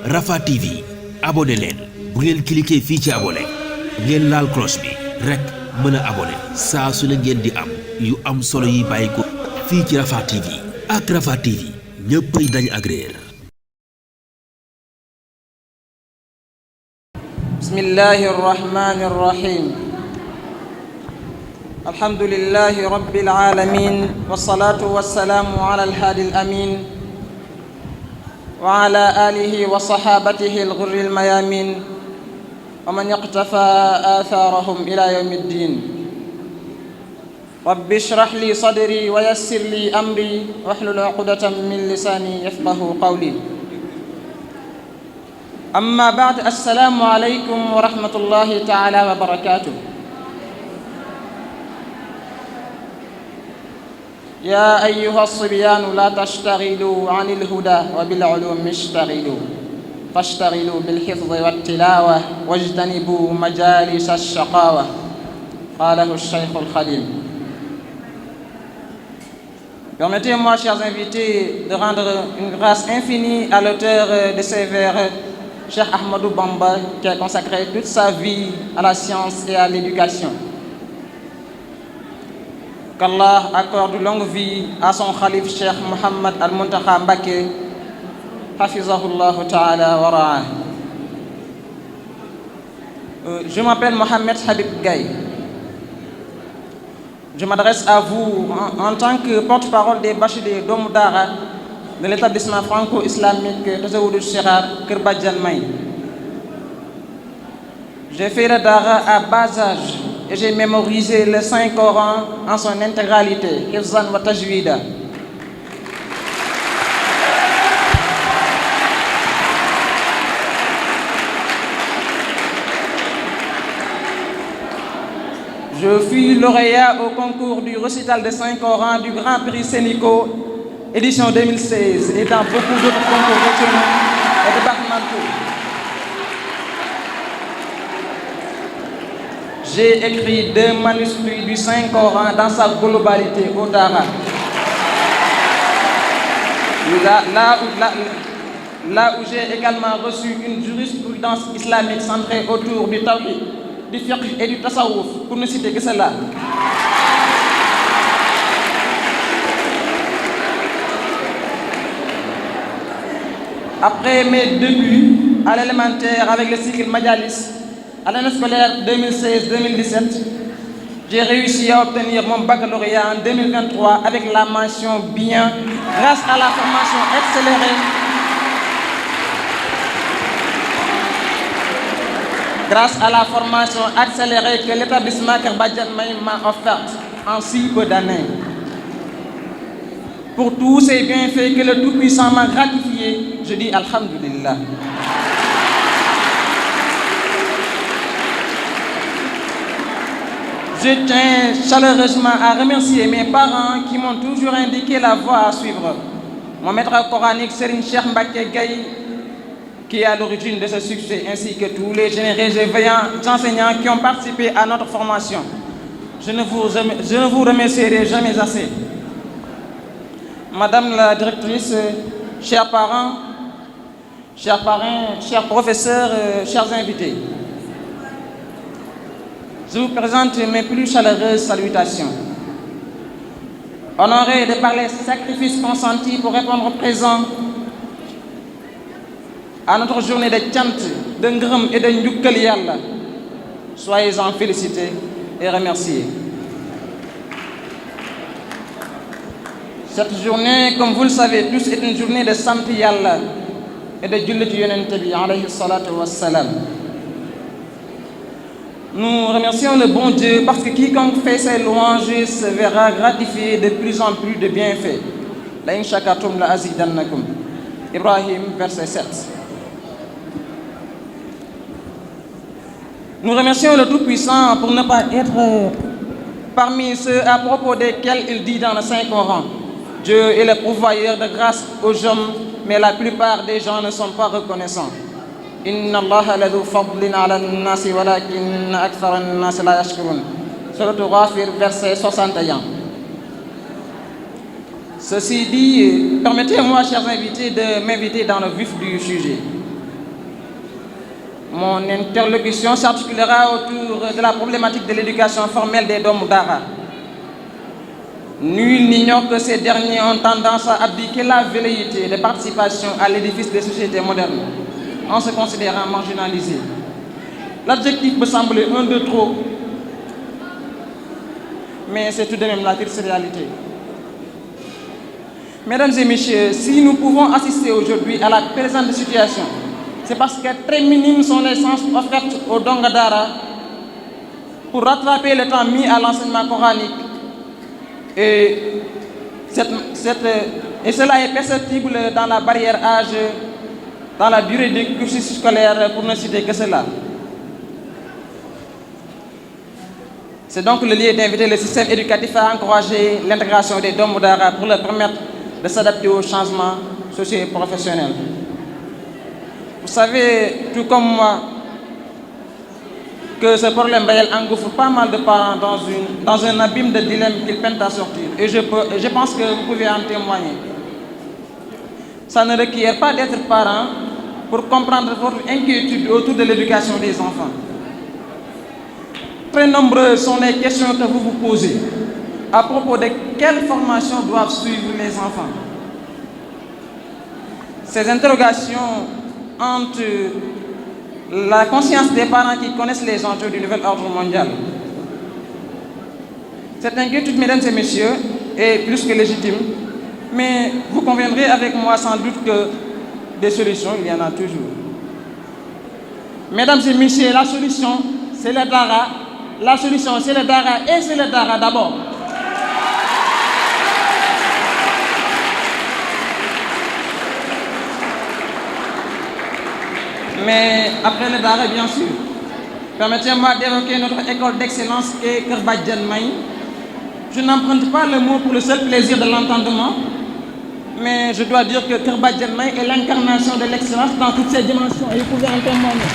Rafah TV abonné leen bu ngeen cliquer fii ci abonné ngeen laal cloche bi rek mën a abonné saa su ne ngeen di am yu am solo yi bàyyi ko fii ci Rafah TV ak Rafah TV ñëppay dañ ak réer. bismillahi rahmani rahim. alhamdulillahi rabbil alamin wassalatu wassalamu ala alhadi alamin wa ala alihi wa sahabatihi alghurri almayamin wa man iqtafa atharahum ila yawmi ddin. rabbi shrah li sadri wa yassir li amri wahlul uqdatan min lisani yafqahu qawli. amma ba'd, assalaamu aleykum wa rahmatullahi taala wa barakatuh. yaa ayyuha sibyaanu laa tashtagilu an ilhuda wa bilulumi ishtagilu fashtagilu bilhifdi wattilaawa wajtanibu majalis alshaqaawa qaalahu cheikh alxadim. Permettez-moi, chers invités, de rendre une grâce infinie à l'auteur de ces vers, Cheikh Ahmadou Bamba, qui a consacré toute sa vie à la science et à l'éducation. Qu'Allah accorde longue vie à son khalife Cheikh Mohammed Al-Muntakha Mbacké, hafizahullah ta'ala wa ra'ah. Je m'appelle Mohamed Habib Gaye. Je m'adresse à vous en tant que porte-parole des bacheliers Domou Dara de l'établissement franco-islamique Tazawudu Chirar Kër Badiane May. J'ai fait le Dara à bas âge et j'ai mémorisé le Saint-Coran en son intégralité, hifzan wa tajwida. Je fus lauréat au concours du récital de Saint-Coran du Grand Prix Sénico, édition 2016, et dans beaucoup d'autres concours régionaux et départementaux. J'ai écrit 2 manuscrits du Saint-Coran dans sa globalité au Dara. Là où j'ai également reçu une jurisprudence islamique centrée autour du tawhid, du fiqh et du tasawwuf, pour ne citer que cela. Après mes débuts à l'élémentaire avec le cycle Majalis, à l'année scolaire 2016-2017, j'ai réussi à obtenir mon baccalauréat en 2023 avec la mention bien grâce à la formation accélérée. Grâce à la formation accélérée que l'établissement Kër Badiane May m'a offerte en si peu d'années. Pour tous ces bienfaits que le Tout-Puissant m'a gratifié, je dis Alhamdulillah. Je tiens chaleureusement à remercier mes parents qui m'ont toujours indiqué la voie à suivre. Mon maître coranique Serigne Cheikh Mbacké Gaye, qui est à l'origine de ce succès, ainsi que tous les généreux et veillants enseignants qui ont participé à notre formation. Je ne vous remercierai jamais assez. Madame la directrice, chers parents, chers parrains, chers professeurs, chers invités, je vous présente mes plus chaleureuses salutations. Honoré de par les sacrifices consentis pour répondre présent à notre journée de Tchant, de Ngërëm et de Njukkal Yàlla, soyez-en félicités et remerciés. Cette journée, comme vous le savez tous, est une journée de sant Yàlla et de julli ci Yonent bi alayhi salatu wassalam. Nous remercions le bon Dieu parce que quiconque fait ses louanges se verra gratifié de plus en plus de bienfaits. La in shakartum la azidannakum. Ibrahim, verset 7. Nous remercions le Tout-Puissant pour ne pas être parmi ceux à propos desquels il dit dans le Saint-Coran: Dieu est le pourvoyeur de grâce aux hommes, mais la plupart des gens ne sont pas reconnaissants. Inna Allaha ladhu fadlin ala an-nasi walakinna akthara an-nasi la yashkurun. Sourate Ghafir, verset 61. Ceci dit, permettez-moi, chers invités, de m'inviter dans le vif du sujet. Mon interlocution s'articulera autour de la problématique de l'éducation formelle des Doomu Daara. Nul n'ignore que ces derniers ont tendance à abdiquer la velléité de participation à l'édifice des sociétés modernes, en se considérant marginalisés. L'adjectif me semblait un de trop, mais c'est tout de même la triste réalité. Mesdames et messieurs, si nous pouvons assister aujourd'hui à la présente situation, c'est parce que très minimes sont les chances offertes aux Ndongo Daara pour rattraper le temps mis à l'enseignement coranique. Et cela est perceptible dans la barrière âge, dans la durée du cursus scolaire, pour ne citer que cela. C'est donc le lieu d'inviter le système éducatif à encourager l'intégration des Doomu Daara pour leur permettre de s'adapter aux changements sociaux et professionnels. Vous savez, tout comme moi, que ce problème réel engouffre pas mal de parents dans un abîme de dilemmes qu'ils peinent à sortir. Et je pense que vous pouvez en témoigner. Ça ne requiert pas d'être parent pour comprendre votre inquiétude autour de l'éducation des enfants. Très nombreuses sont les questions que vous vous posez à propos de quelle formation doivent suivre les enfants. Ces interrogations hantent la conscience des parents qui connaissent les enjeux du nouvel ordre mondial. Cette inquiétude, mesdames et messieurs, est plus que légitime, mais vous conviendrez avec moi sans doute que des solutions, il y en a toujours. Mesdames et messieurs, la solution, c'est le Daara. La solution, c'est le Daara et c'est le Daara d'abord. Mais après le Daara, bien sûr, permettez-moi d'évoquer notre école d'excellence qui est Kër Badiane May. Je n'emprunte pas le mot pour le seul plaisir de l'entendement, mais je dois dire que Kër Badiane May est l'incarnation de l'excellence dans toutes ses dimensions et vous pouvez en témoigner.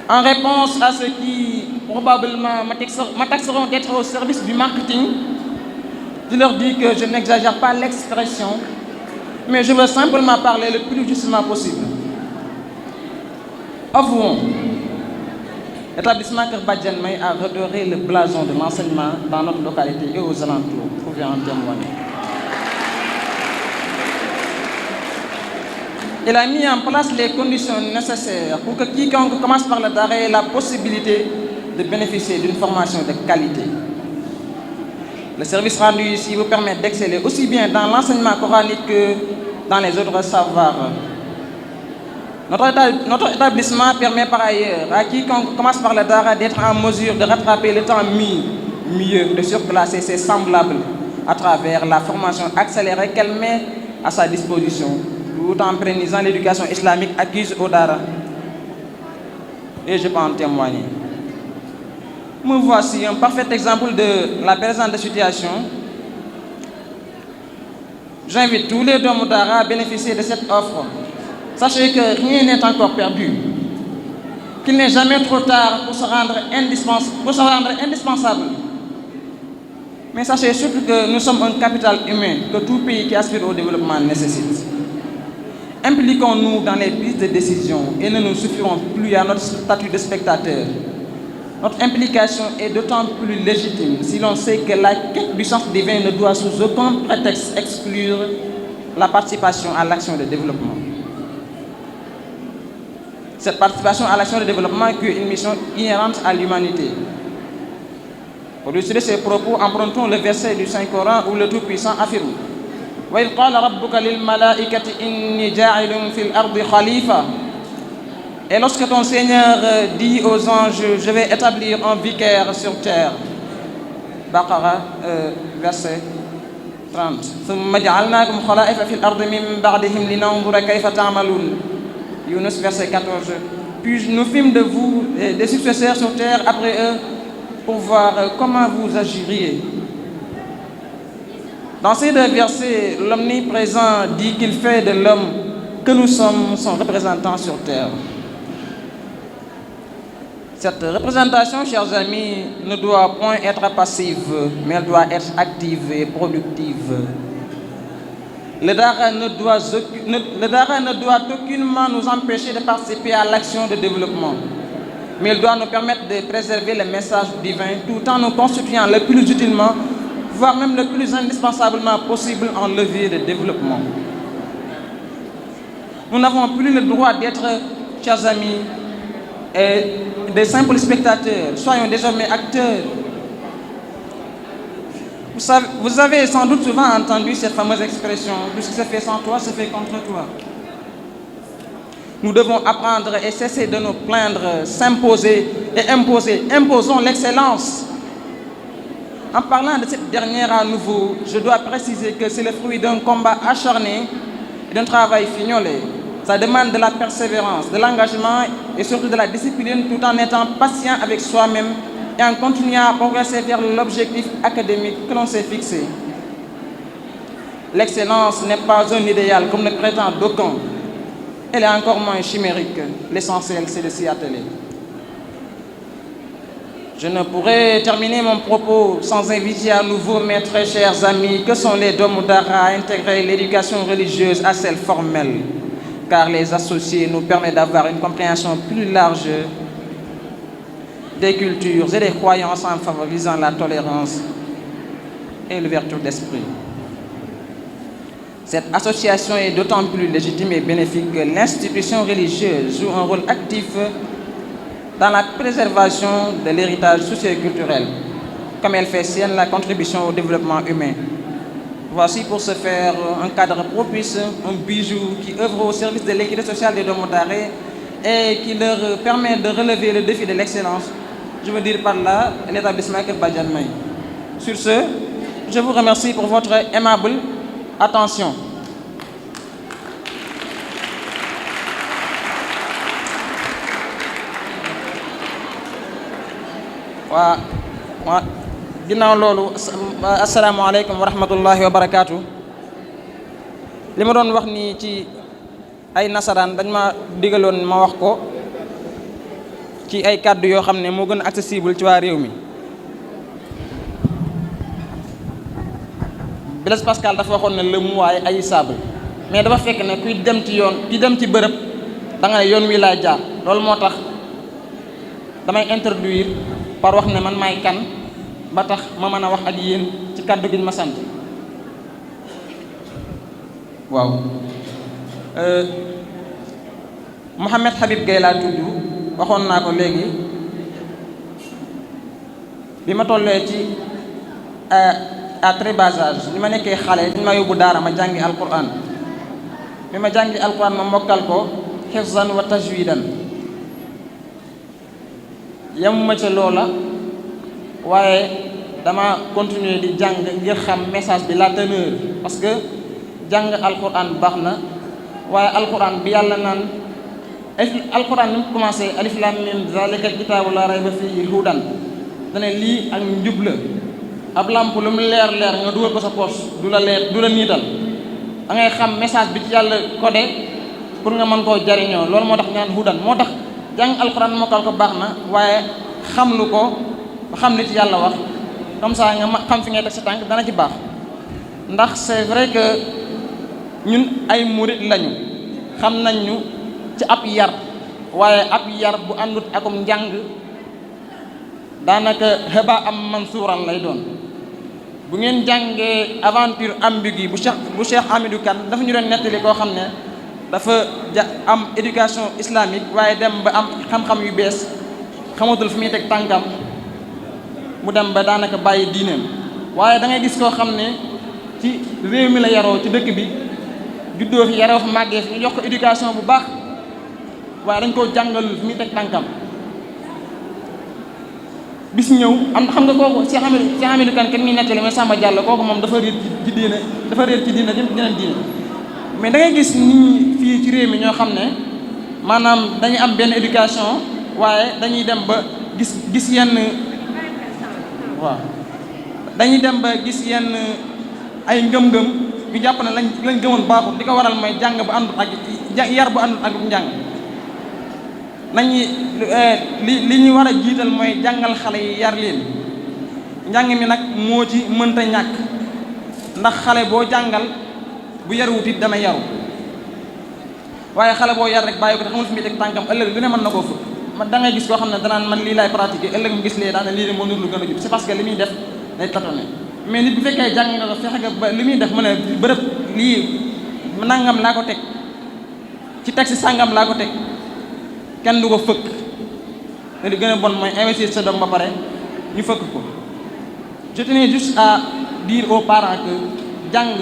En réponse à ceux qui probablement m'attaqueront d'être au service du marketing, je leur dis que je n'exagère pas l'expression, mais je veux simplement parler le plus justement possible. Avouons, l'établissement Kër Badiane May a redoré le blason de l'enseignement dans notre localité et aux alentours. Vous pouvez en témoigner. Il a mis en place les conditions nécessaires pour que quiconque commence par le Daara ait la possibilité de bénéficier d'une formation de qualité. Le service rendu ici vous permet d'exceller aussi bien dans l'enseignement coranique que dans les autres savoirs. Notre établissement permet par ailleurs à quiconque commence par le Daara d'être en mesure de rattraper le temps mis, mieux de surclasser ses semblables à travers la formation accélérée qu'elle met à sa disposition, tout en pérennisant l'éducation islamique acquise au Daara. Et je peux en témoigner. Me voici un parfait exemple de la présente situation. J'invite tous les Doomu Daara à bénéficier de cette offre. Sachez que rien n'est encore perdu, qu'il n'est jamais trop tard pour se rendre indispensable. Mais sachez surtout que nous sommes un capital humain que tout pays qui aspire au développement nécessite. Impliquons-nous dans les prises de décision et ne nous suffirons plus à notre statut de spectateur. Notre implication est d'autant plus légitime si l'on sait que la quête du sens divin ne doit sous aucun prétexte exclure la participation à l'action de développement. Cette participation à l'action de développement qui est une mission inhérente à l'humanité. Pour illustrer ces propos, empruntons le verset du Saint-Coran où le Tout-Puissant affirme وَإِذْ قَالَ رَبُّكَ لِلْمَلَائِكَةِ إِنِّي جَاعِلٌ فِي الْأَرْضِ خَلِيفَةً. Et lorsque ton Seigneur dit aux anges, je vais établir un vicaire sur terre. Baqara, verset 30. ثُمَّ جَعَلْنَاكُمْ خَلَائِفَ فِي الْأَرْضِ مِنْ بَعْدِهِمْ لِنَنْظُرَ كَيْفَ تَعْمَلُونَ. Yunus, verset 14. Puis nous fîmes de vous des successeurs sur terre après eux pour voir comment vous agiriez. Dans ces deux versets, l'Omniprésent dit qu'il fait de l'homme que nous sommes son représentant sur terre. Cette représentation, chers amis, ne doit point être passive, mais elle doit être active et productive. Le Dara ne doit aucunement nous empêcher de participer à l'action de développement, mais il doit nous permettre de préserver le message divin tout en nous constituant le plus utilement, voire même le plus indispensablement possible en levier de développement. Nous n'avons plus le droit d'être, chers amis, des simples spectateurs. Soyons désormais acteurs. Vous avez sans doute souvent entendu cette fameuse expression « tout ce qui se fait sans toi se fait contre toi ». Nous devons apprendre et cesser de nous plaindre, s'imposer et imposer. Imposons l'excellence. En parlant de cette dernière à nouveau, je dois préciser que c'est le fruit d'un combat acharné et d'un travail fignolé. Ça demande de la persévérance, de l'engagement et surtout de la discipline tout en étant patient avec soi-même et en continuant à progresser vers l'objectif académique que l'on s'est fixé. L'excellence n'est pas un idéal comme le prétendent d'aucuns. Elle est encore moins chimérique. L'essentiel, c'est de s'y atteler. Je ne pourrais terminer mon propos sans inviter à nouveau mes très chers amis que sont les Doomu Dara à intégrer l'éducation religieuse à celle formelle, car les associer nous permet d'avoir une compréhension plus large des cultures et des croyances en favorisant la tolérance et l'ouverture d'esprit. Cette association est d'autant plus légitime et bénéfique que l'institution religieuse joue un rôle actif dans la préservation de l'héritage socio-culturel, comme elle fait sienne la contribution au développement humain. Voici pour ce faire un cadre propice, un bijou qui œuvre au service de l'équité sociale des Doomu Dara et qui leur permet de relever le défi de l'excellence. Je veux dire par là l'établissement Kër Badiane May. Sur ce, je vous remercie pour votre aimable attention. waa ginnaaw loolu asalaamaaleykum wa rahmatullahi wa barakaatu. li ma doon wax nii ci ay nasaraan dañ ma digaloon ma wax ko ci ay kàddu yoo xam ne moo gën a accessible ci waa réew mi. Blaise Pascal dafa waxoon ne le mooy haïssable, mais dafa fekk ne kuy dem ci yoon ki dem ci bërëb da nga ne yoon wi laay jaar. loolu moo tax damay introduire par wax ne man maay kan ba tax ma mën a wax ak yéen ci kàddu gi ñu ma sant. waaw Mouhamed Habib Gueye laa tudd, waxoon naa ko léegi. bi ma tollee ci à très bas âge, bi ma nekkee xale dañ ma yóbbu daara ma jàngi alquran. bi ma jàngi alquran ma mokkal ko hifzan wa tajwidan. yamuma ca loola waaye dama continuer di jàng ngir xam message bi, la teneur, parce que jàng alquran baax na waaye alquran bi yàlla naan alquran ni mu commencé alif lam mim zalikal kitaabu laa rayba fiihi hudan, dane lii ak njub la. ab làmp lu mu leer leer nga dugal ko sa poche du la leer du la niital, da ngay xam message bi ci yàlla codé pour nga mën koo jariñoo. loolu moo tax ñaan hudan. moo tax jàng alquran mokkal ko baax na waaye xam lu ko ba xam li ci yàlla wax, comme ça nga xam fi ngay teg sa tànk dana ci baax. ndax c'est vrai que ñun ay murit lañu, xam nañ ñu ci ab yar, waaye ab yar bu àndut akum njàng daanaka xeba am mansuuran lay doon. bu ngeen jàngee aventure ambiguë bu Cheikh Hamidou Kane dafa ñu doon nettali koo xam ne dafa am éducation islamique waaye dem ba am xam-xam yu bees, xamatul fi muy teg tànkam, mu dem ba daanaka bàyyi diineem. waaye da ngay gis koo xam ne ci réew mi la yaroo, ci dëkk bi juddoo fi yaroo fi màggee fi, ñu jox ko éducation bu baax waaye dañ koo jàngalul fi muy teg tànkam. bis ñëw am xam nga kooku Cheikh Hamidou Kane kenn muy nettali mais Samba Diallo kooku moom dafa réer ci diine, dafa réer ci diine jeneen diine. mais da ngay gis nit ñi fii ci réew mi ñoo xam ne maanaam dañuy am benn éducation waaye dañuy dem ba gis yenn waaw dañuy dem ba gis yenn ay ngëm-ngëm ñu jàpp ne lañ gëmoon baaxul. li ko waral mooy jàng bu àndut ak yar bu àndut ak njàng. nañu li ñu war a jiital mooy jàngal xale yi, yar leen. njàng mi nag moo ci mënta ñàkk, ndax xale boo jàngal bu yaruwut it dana yaru waaye xale boo yar rek bàyyi ko te xamul fi muy teg tànkam ëllëg lu ne mën na koo fëkk man da ngay gis koo xam ne danaan man lii laay pratiquer ëllëg mu gis lee daana lii de moo nur lu gën a jub c'est parce que li muy def day tâtonner mais nit bu fekkee jàng nga ko fexe nga ba li muy def mu ne bërëb lii nangam laa ko teg ci teg si sàngam laa ko teg kenn du ko fëkk te li gën a bon mooy investir sa doom ba pare ñu fëkk ko. Je tenais juste à dire aux parents que jàng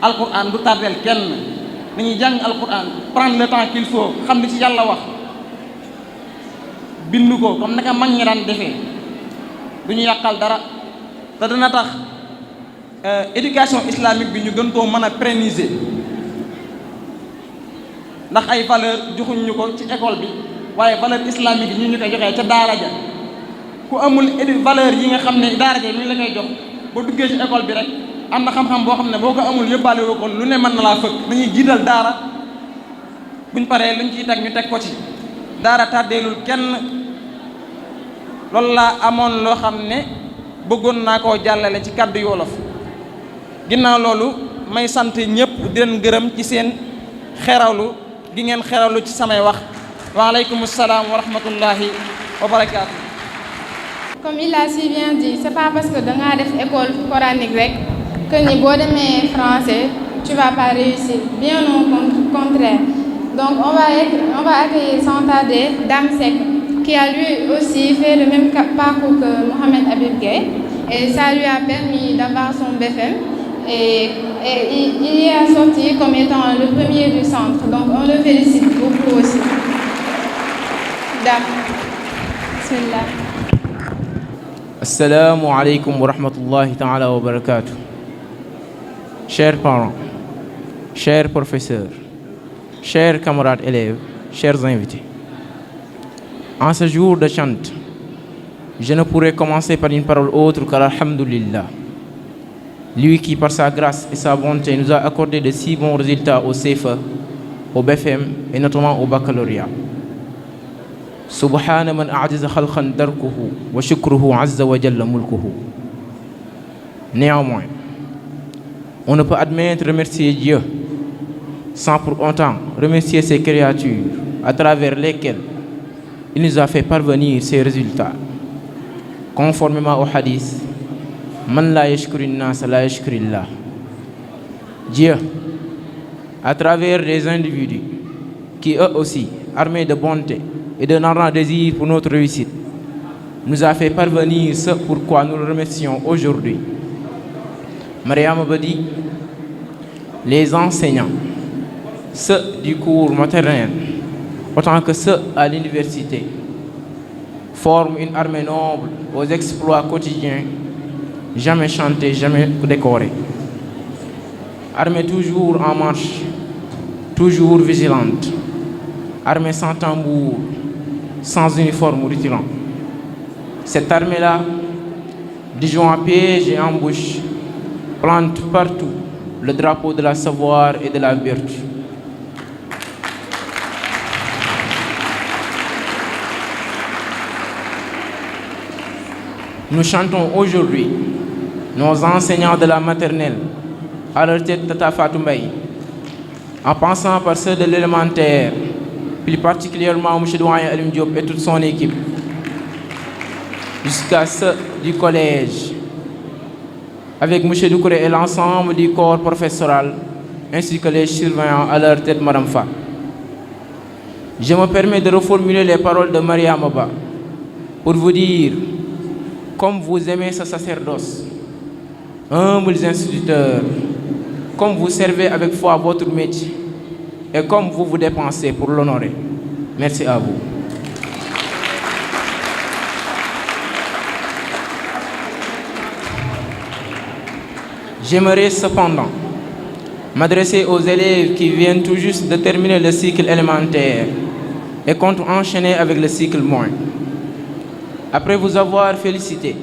alquran du tardel kenn dañuy jàng alquran prendre le temps qu'il faut xam li ci yàlla wax bindu ko comme naka mag ñi daan defee du ñu yàqal dara te dana tax éducation islamique bi ñu gën koo mën a pérenniser ndax ay valeur joxuñ ñu ko ci école bi waaye valeur islamique yi ñu koy joxee ca daara ja ku amul valeur yi nga xam ne daara ja mi la koy jox boo duggee ci école bi rek am na xam-xam boo xam ne boo ko amul yóbbaale woo ko lu ne mën na laa fëkk dañuy jiital daara buñ paree luñ ciy teg ñu teg ko ci daara tàddeelul kenn loolu laa amoon loo xam ne bëggoon naa koo jàllale ci kàddu yu wolof ginnaaw loolu may sant ñëpp di leen gërëm ci seen xerawlu gi ngeen xerawlu ci samay wax waaleykum salaam wa rahmatullahi wa barakaatu. Comme il a si bien dit, c'est pas parce que dangaa def école coranique rek que ni boo demee français tu vas pas réussir, bien au contraire. Donc on va accueillir sans tarder Dame Seck qui a lui aussi fait le même parcours que Mohamed Habib Gaye et ça lui a permis d'avoir son BFM et il y a sorti comme étant le premier du centre, donc on le félicite beaucoup aussi. Dame, bismillah. Assalamu alaikum wa rahmatullahi ta'ala wa barakatuh. Chers parents, chers professeurs, chers camarades élèves, chers invités. En ce jour de chant, je ne pourrais commencer par une parole autre qu'Alhamdulillah. Lui qui, par sa grâce et sa bonté, nous a accordé de si bons résultats au CFEE, au BFM et notamment au baccalauréat. Subhana man a'jaza khalqan darkuhu wa shukruhu azza wa jalla mulkuhu. Néanmoins, on ne peut admettre remercier Dieu sans pour autant remercier ses créatures à travers lesquelles il nous a fait parvenir ces résultats. Conformément au hadith, man la yashkurin nas la yashkurillah. Dieu, à travers des individus qui eux aussi, armés de bonté et d'un ardent désir pour notre réussite, nous a fait parvenir ce pourquoi nous le remercions aujourd'hui. Mariam Badi, les enseignants, ceux du cours maternel, autant que ceux à l'université, forment une armée noble aux exploits quotidiens, jamais chantée, jamais décorée. Armée toujours en marche, toujours vigilante, armée sans tambour, sans uniforme rutilant. Cette armée-là, disons à piège et embouche, plante partout le drapeau de la savoir et de la vertu. Nous chantons aujourd'hui nos enseignants de la maternelle, à leur tête Tata Fatou Mbaye, en passant par ceux de l'élémentaire, plus particulièrement M. Douayen Alim Diop et toute son équipe, jusqu'à ceux du collège, avec M. Doucouré et l'ensemble du corps professoral, ainsi que les surveillants à leur tête Madame Fa. Je me permets de reformuler les paroles de Mariam Ba pour vous dire, comme vous aimez ce sacerdoce, humbles instituteurs, comme vous servez avec foi votre métier et comme vous vous dépensez pour l'honorer. Merci à vous. J'aimerais cependant m'adresser aux élèves qui viennent tout juste de terminer le cycle élémentaire et comptent enchaîner avec le cycle moyen. Après vous avoir félicité,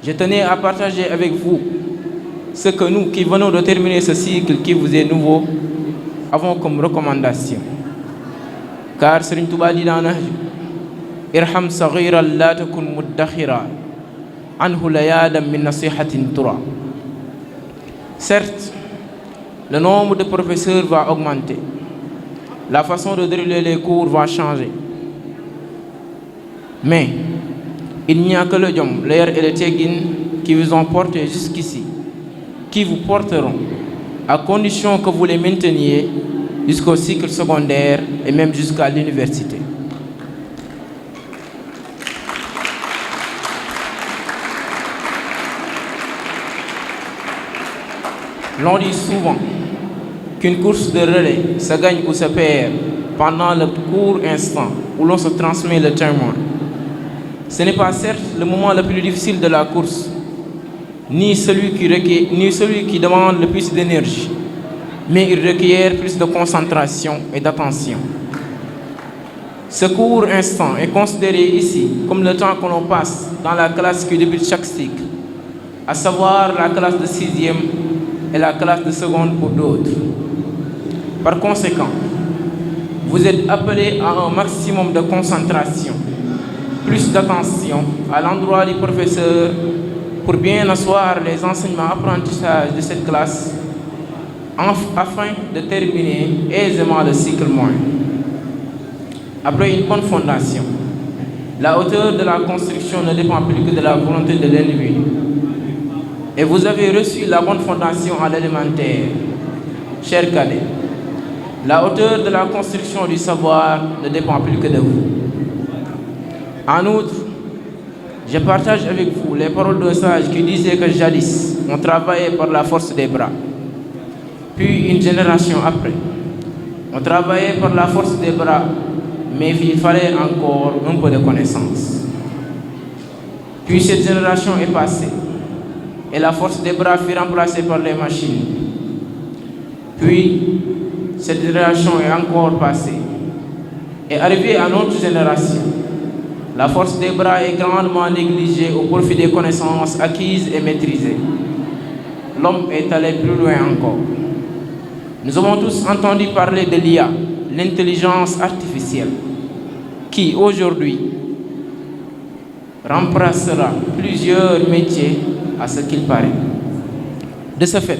je tenais à partager avec vous ce que nous qui venons de terminer ce cycle qui vous est nouveau avons comme recommandation. Car Serigne Touba dit dans Nahj, irham saghiran la takun muddakhira anhu layadan min nasihatin tura. Certes, le nombre de professeurs va augmenter. La façon de dérouler les cours va changer. Mais il n'y a que le diom, l'air et le teggin qui vous ont porté jusqu'ici, qui vous porteront, à condition que vous les mainteniez jusqu'au cycle secondaire et même jusqu'à l'université. L'on dit souvent qu'une course de relais se gagne ou se perd pendant le court instant où l'on se transmet le témoin. Ce n'est pas certes le moment le plus difficile de la course, ni celui qui demande le plus d'énergie, mais il requiert plus de concentration et d'attention. Ce court instant est considéré ici comme le temps que l'on passe dans la classe qui débute chaque cycle, à savoir la classe de 6e et la classe de seconde pour d'autres. Par conséquent, vous êtes appelés à un maximum de concentration, plus d'attention à l'endroit du professeur pour bien asseoir les enseignements apprentissages de cette classe afin de terminer aisément le cycle moyen. Après une bonne fondation, la hauteur de la construction ne dépend plus que de la volonté de l'individu. Et vous avez reçu la bonne fondation à l'élémentaire. Chers cadets, la hauteur de la construction du savoir ne dépend plus que de vous. En outre, je partage avec vous les paroles d'un sage qui disait que jadis, on travaillait par la force des bras. Puis une génération après, on travaillait par la force des bras, mais il fallait encore un peu de connaissance. Puis cette génération est passée, et la force des bras fut remplacée par les machines. Puis, cette génération est encore passée. Et arrivée à notre génération, la force des bras est grandement négligée au profit des connaissances acquises et maîtrisées. L'homme est allé plus loin encore. Nous avons tous entendu parler de l'IA, l'intelligence artificielle, qui aujourd'hui remplacera plusieurs métiers à ce qu'il paraît. De ce fait,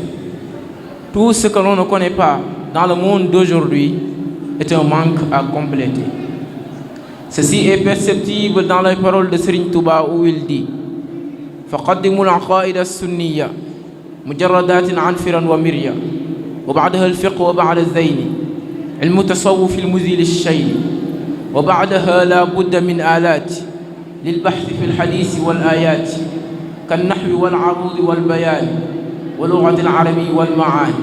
tout ce que l'on ne connaît pas dans le monde d'aujourd'hui est un manque à compléter. Ceci est perceptible dans les paroles de Serigne Touba où il dit فقدموا العقائد السنية مجردات عن فرا ومريا وبعدها الفقه وبعد الزين علم التصوف المزيل الشين وبعدها لا بد من آلات للبحث في الحديث والآيات كالنحو والعروض والبيان ولغة العربي والمعاني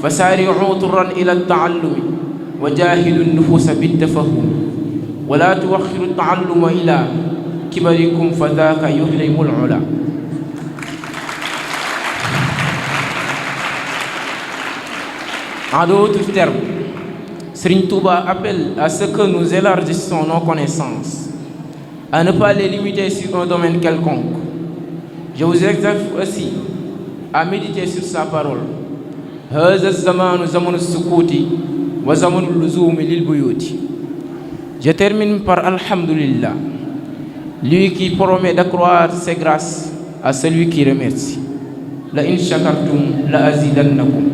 فسارعوا طرا إلى التعلم وجاهدوا النفوس بالتفهم ولا توخروا التعلم إلى كبركم فذاك يهلم العلا. En d'autres termes, Serigne Touba appelle à ce que nous élargissons nos connaissances, à ne pas les limiter sur un domaine quelconque. Je vous exhorte aussi à méditer sur sa parole. هذا الزمان زمن السكوت وزمن اللزوم للبيوت. Je termine par Alhamdulillah, lui qui promet d'accroître ses grâces à celui qui remercie. La in shakartum la azidannakum.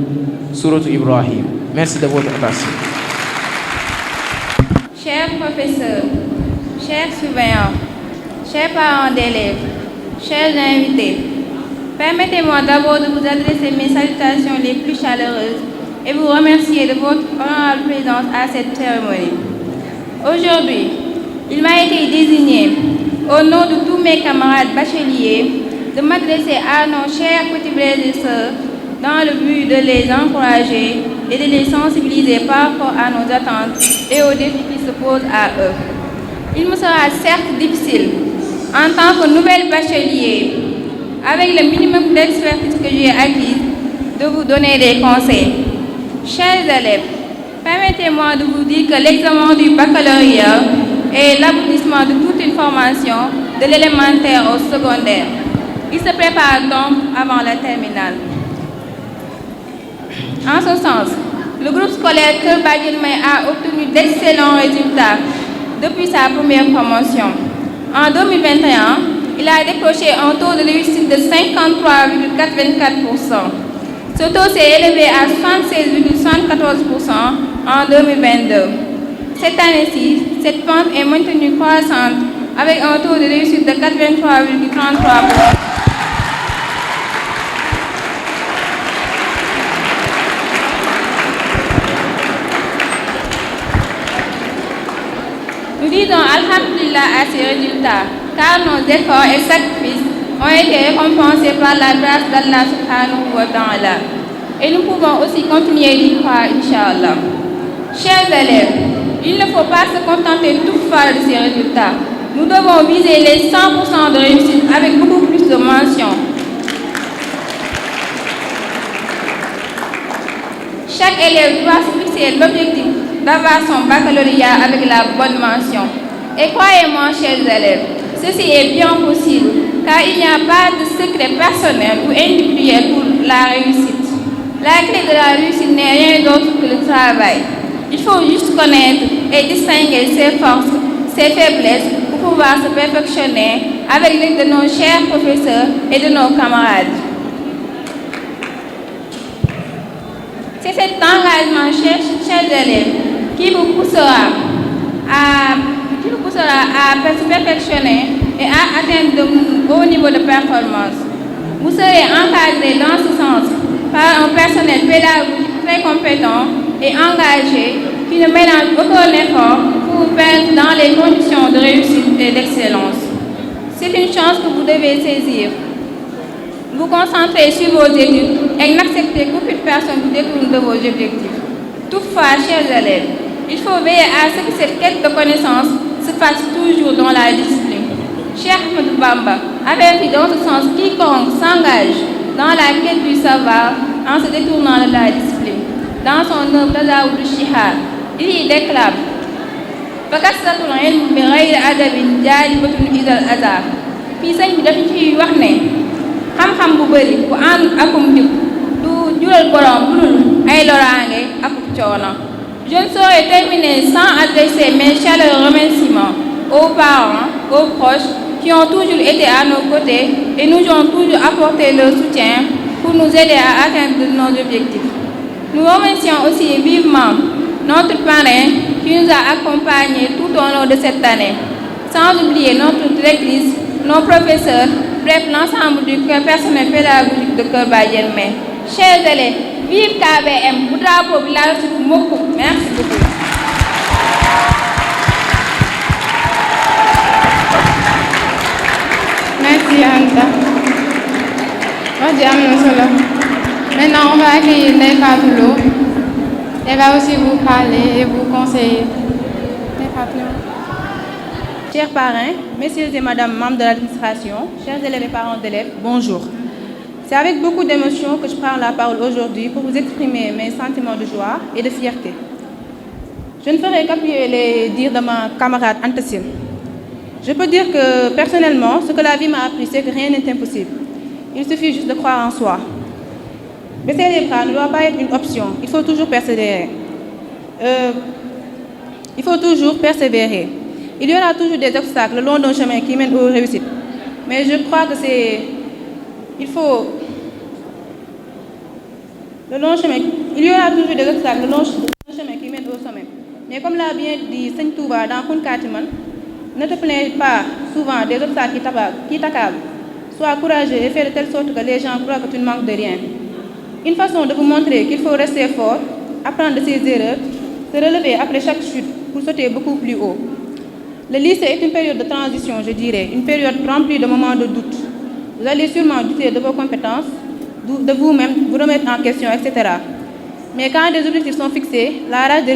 Sourate Ibrahim. Merci de votre attention. Chers professeurs, chers surveillants, chers parents d'élèves, chers invités, permettez-moi d'abord de vous adresser mes salutations les plus chaleureuses et vous remercier de votre honorable présence à cette cérémonie. Aujourd'hui, il m'a été désigné, au nom de tous mes camarades bacheliers, de m'adresser à nos chers petits frères et sœurs dans le but de les encourager et de les sensibiliser par rapport à nos attentes et aux défis qui se posent à eux. Il me sera certes difficile, en tant que nouvel bachelier, avec le minimum d'expertise que j'ai acquise, de vous donner des conseils. Chers élèves, permettez-moi de vous dire que l'examen du baccalauréat est l'aboutissement de toute une formation, de l'élémentaire au secondaire. Il se prépare donc avant la terminale. En ce sens, le groupe scolaire Kër Badiane May a obtenu d'excellents résultats depuis sa première promotion. En 2021, il a décroché un taux de réussite de 53,84%. Ce taux s'est élevé à 76,74% en 2022. Cette année-ci, cette pente est maintenue croissante avec un taux de réussite de 83,33%. Nous disons Alhamdulillah à ces résultats, car nos efforts et sacrifices ont été récompensés par la grâce d'Allah subhanahu wa ta'ala. Et nous pouvons aussi continuer d'y croire, Inch'Allah. Chers élèves, il ne faut pas se contenter toutefois de ces résultats. Nous devons viser les 100% de réussite avec beaucoup plus de mentions. Chaque élève doit se fixer l'objectif d'avoir son baccalauréat avec la bonne mention. Et croyez-moi, chers élèves, ceci est bien possible, car il n'y a pas de secret personnel ou individuel pour la réussite. La clé de la réussite n'est rien d'autre que le travail. Il faut juste connaître et distinguer ses forces, ses faiblesses pour pouvoir se perfectionner avec l'aide de nos chers professeurs et de nos camarades. C'est cet engagement, chers élèves, qui vous poussera à se perfectionner et à atteindre de hauts niveaux de performance. Vous serez encadré dans ce sens par un personnel pédagogique très compétent et engagé qui ne ménage aucun effort pour vous mettre dans les conditions de réussite et d'excellence. C'est une chance que vous devez saisir. Vous concentrez sur vos études et n'acceptez qu'aucune personne vous détourne de vos objectifs. Toutefois, chers élèves, il faut veiller à ce que cette quête de connaissance se fasse toujours dans la discipline. Cheikh Ahmadou Bamba avertit dans ce sens quiconque s'engage dans la quête du savoir en se détournant de la discipline. Dans son œuvre Tazawudu Shihar, il y déclame Fakassatul ilm bi ghayri adabin jaalibatun idal azar. Fii sëñ bi dafa ciy wax ne xam-xam bu bëri bu ànd akum jub du jural borom bu dul ay loraange akub coono. Je ne saurais terminer sans adresser mes chaleureux remerciements aux parents, aux proches qui ont toujours été à nos côtés et nous ont toujours apporté leur soutien pour nous aider à atteindre nos objectifs. Nous remercions aussi vivement notre parrain qui nous a accompagnés tout au long de cette année, sans oublier notre directrice, nos professeurs, bref l'ensemble du personnel pédagogique de Kër Badiène. Chers élèves, vive KBM, bu drapeau bi la reçu mukk. Merci beaucoup. Merci Anta. Wax ji am na solo. Maintenant, on va accueillir Ndeye Fatou Lo. Elle va aussi vous parler et vous conseiller. Ndeye Fatou Lo. Chers parrains, messieurs et madame membres de l'administration, chers élèves et parents d'élèves, bonjour. C'est avec beaucoup d'émotion que je prends la parole aujourd'hui pour vous exprimer mes sentiments de joie et de fierté. Je ne ferai qu'appuyer les dires de ma camarade Anta Sine. Je peux dire que personnellement, ce que la vie m'a appris, c'est que rien n'est impossible. Il suffit juste de croire en soi. Baisser les bras ne doit pas être une option, il faut toujours persévérer. Il y aura toujours des obstacles le long d'un chemin qui mène aux réussites. Mais je crois que il y aura toujours des obstacles le long d'un chemin qui mène au sommet. Mais comme l'a bien dit Seigne Touba dans Kun Katiman, ne te plains pas souvent des obstacles qui t'accablent. Sois courageux et fais de telle sorte que les gens croient que tu ne manques de rien. Une façon de vous montrer qu'il faut rester fort, apprendre de ses erreurs, se relever après chaque chute pour sauter beaucoup plus haut. Le lycée est une période de transition, je dirais, une période remplie de moments de doute. Vous allez sûrement douter de vos compétences, de vous-même, vous remettre en question, etc. Mais quand des objectifs sont fixés, la rage de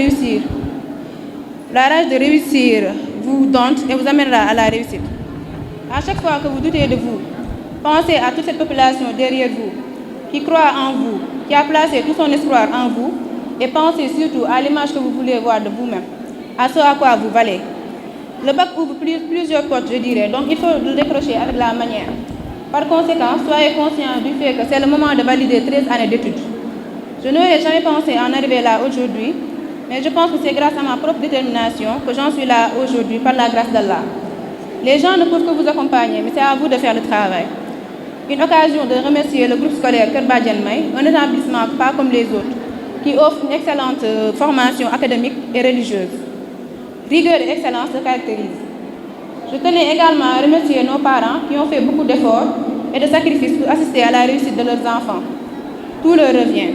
réussir vous dompte et vous amènera à la réussite. À chaque fois que vous doutez de vous, pensez à toute cette population derrière vous, qui croit en vous, qui a placé tout son espoir en vous, et pensez surtout à l'image que vous voulez voir de vous-même, à ce à quoi vous valez. Le bac ouvre plusieurs portes, je dirais, donc il faut le décrocher avec la manière. Par conséquent, soyez conscients du fait que c'est le moment de valider 13 années d'études. Je n'aurais jamais pensé en arriver là aujourd'hui, mais je pense que c'est grâce à ma propre détermination que j'en suis là aujourd'hui par la grâce d'Allah. Les gens ne peuvent que vous accompagner, mais c'est à vous de faire le travail. Une occasion de remercier le groupe scolaire Keur Badiane-May, un établissement pas comme les autres, qui offre une excellente formation académique et religieuse. Rigueur et excellence le caractérisent. Je tenais également à remercier nos parents qui ont fait beaucoup d'efforts et de sacrifices pour assister à la réussite de leurs enfants. Tout leur revient.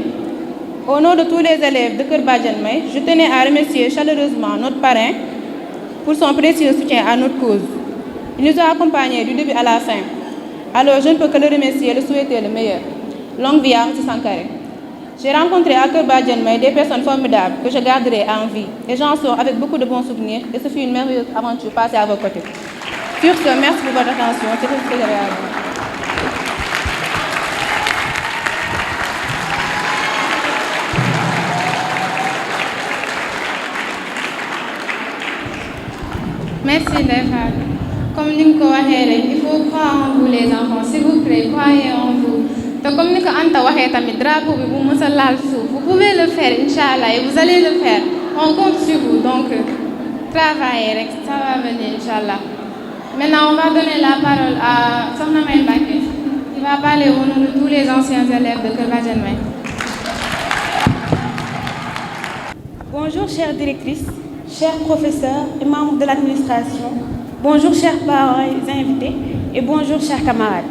Au nom de tous les élèves de Keur Badiane-May, je tenais à remercier chaleureusement notre parrain pour son précieux soutien à notre cause. Il nous a accompagnés du début à la fin. Alors je ne peux que le remercier et le souhaiter le meilleur. Longue vie à M. Sankaré. J'ai rencontré à Keur Badiane-May des personnes formidables que je garderai en vie et j'en sors avec beaucoup de bons souvenirs et ce fut une merveilleuse aventure passée à vos côtés. Sur ce, merci pour votre attention. C'est tout ce que j'avais à dire. Merci Ndefal. Comme nous l'avons dit, il faut croire en vous les enfants. S'il vous plaît, croyez en vous. Donc comme nous l'avons dit, le drapeau, vous pouvez le faire, Inch'Allah, et vous allez le faire. On compte sur vous, donc travaillez, ça va venir, Inch'Allah. Maintenant, on va donner la parole à Sokhna May Mbacké, qui va parler au nom de tous les anciens élèves de Keur Badiane-May. Bonjour chère directrice, chers professeurs et membres de l'administration, bonjour chers parents et invités, et bonjour chers camarades.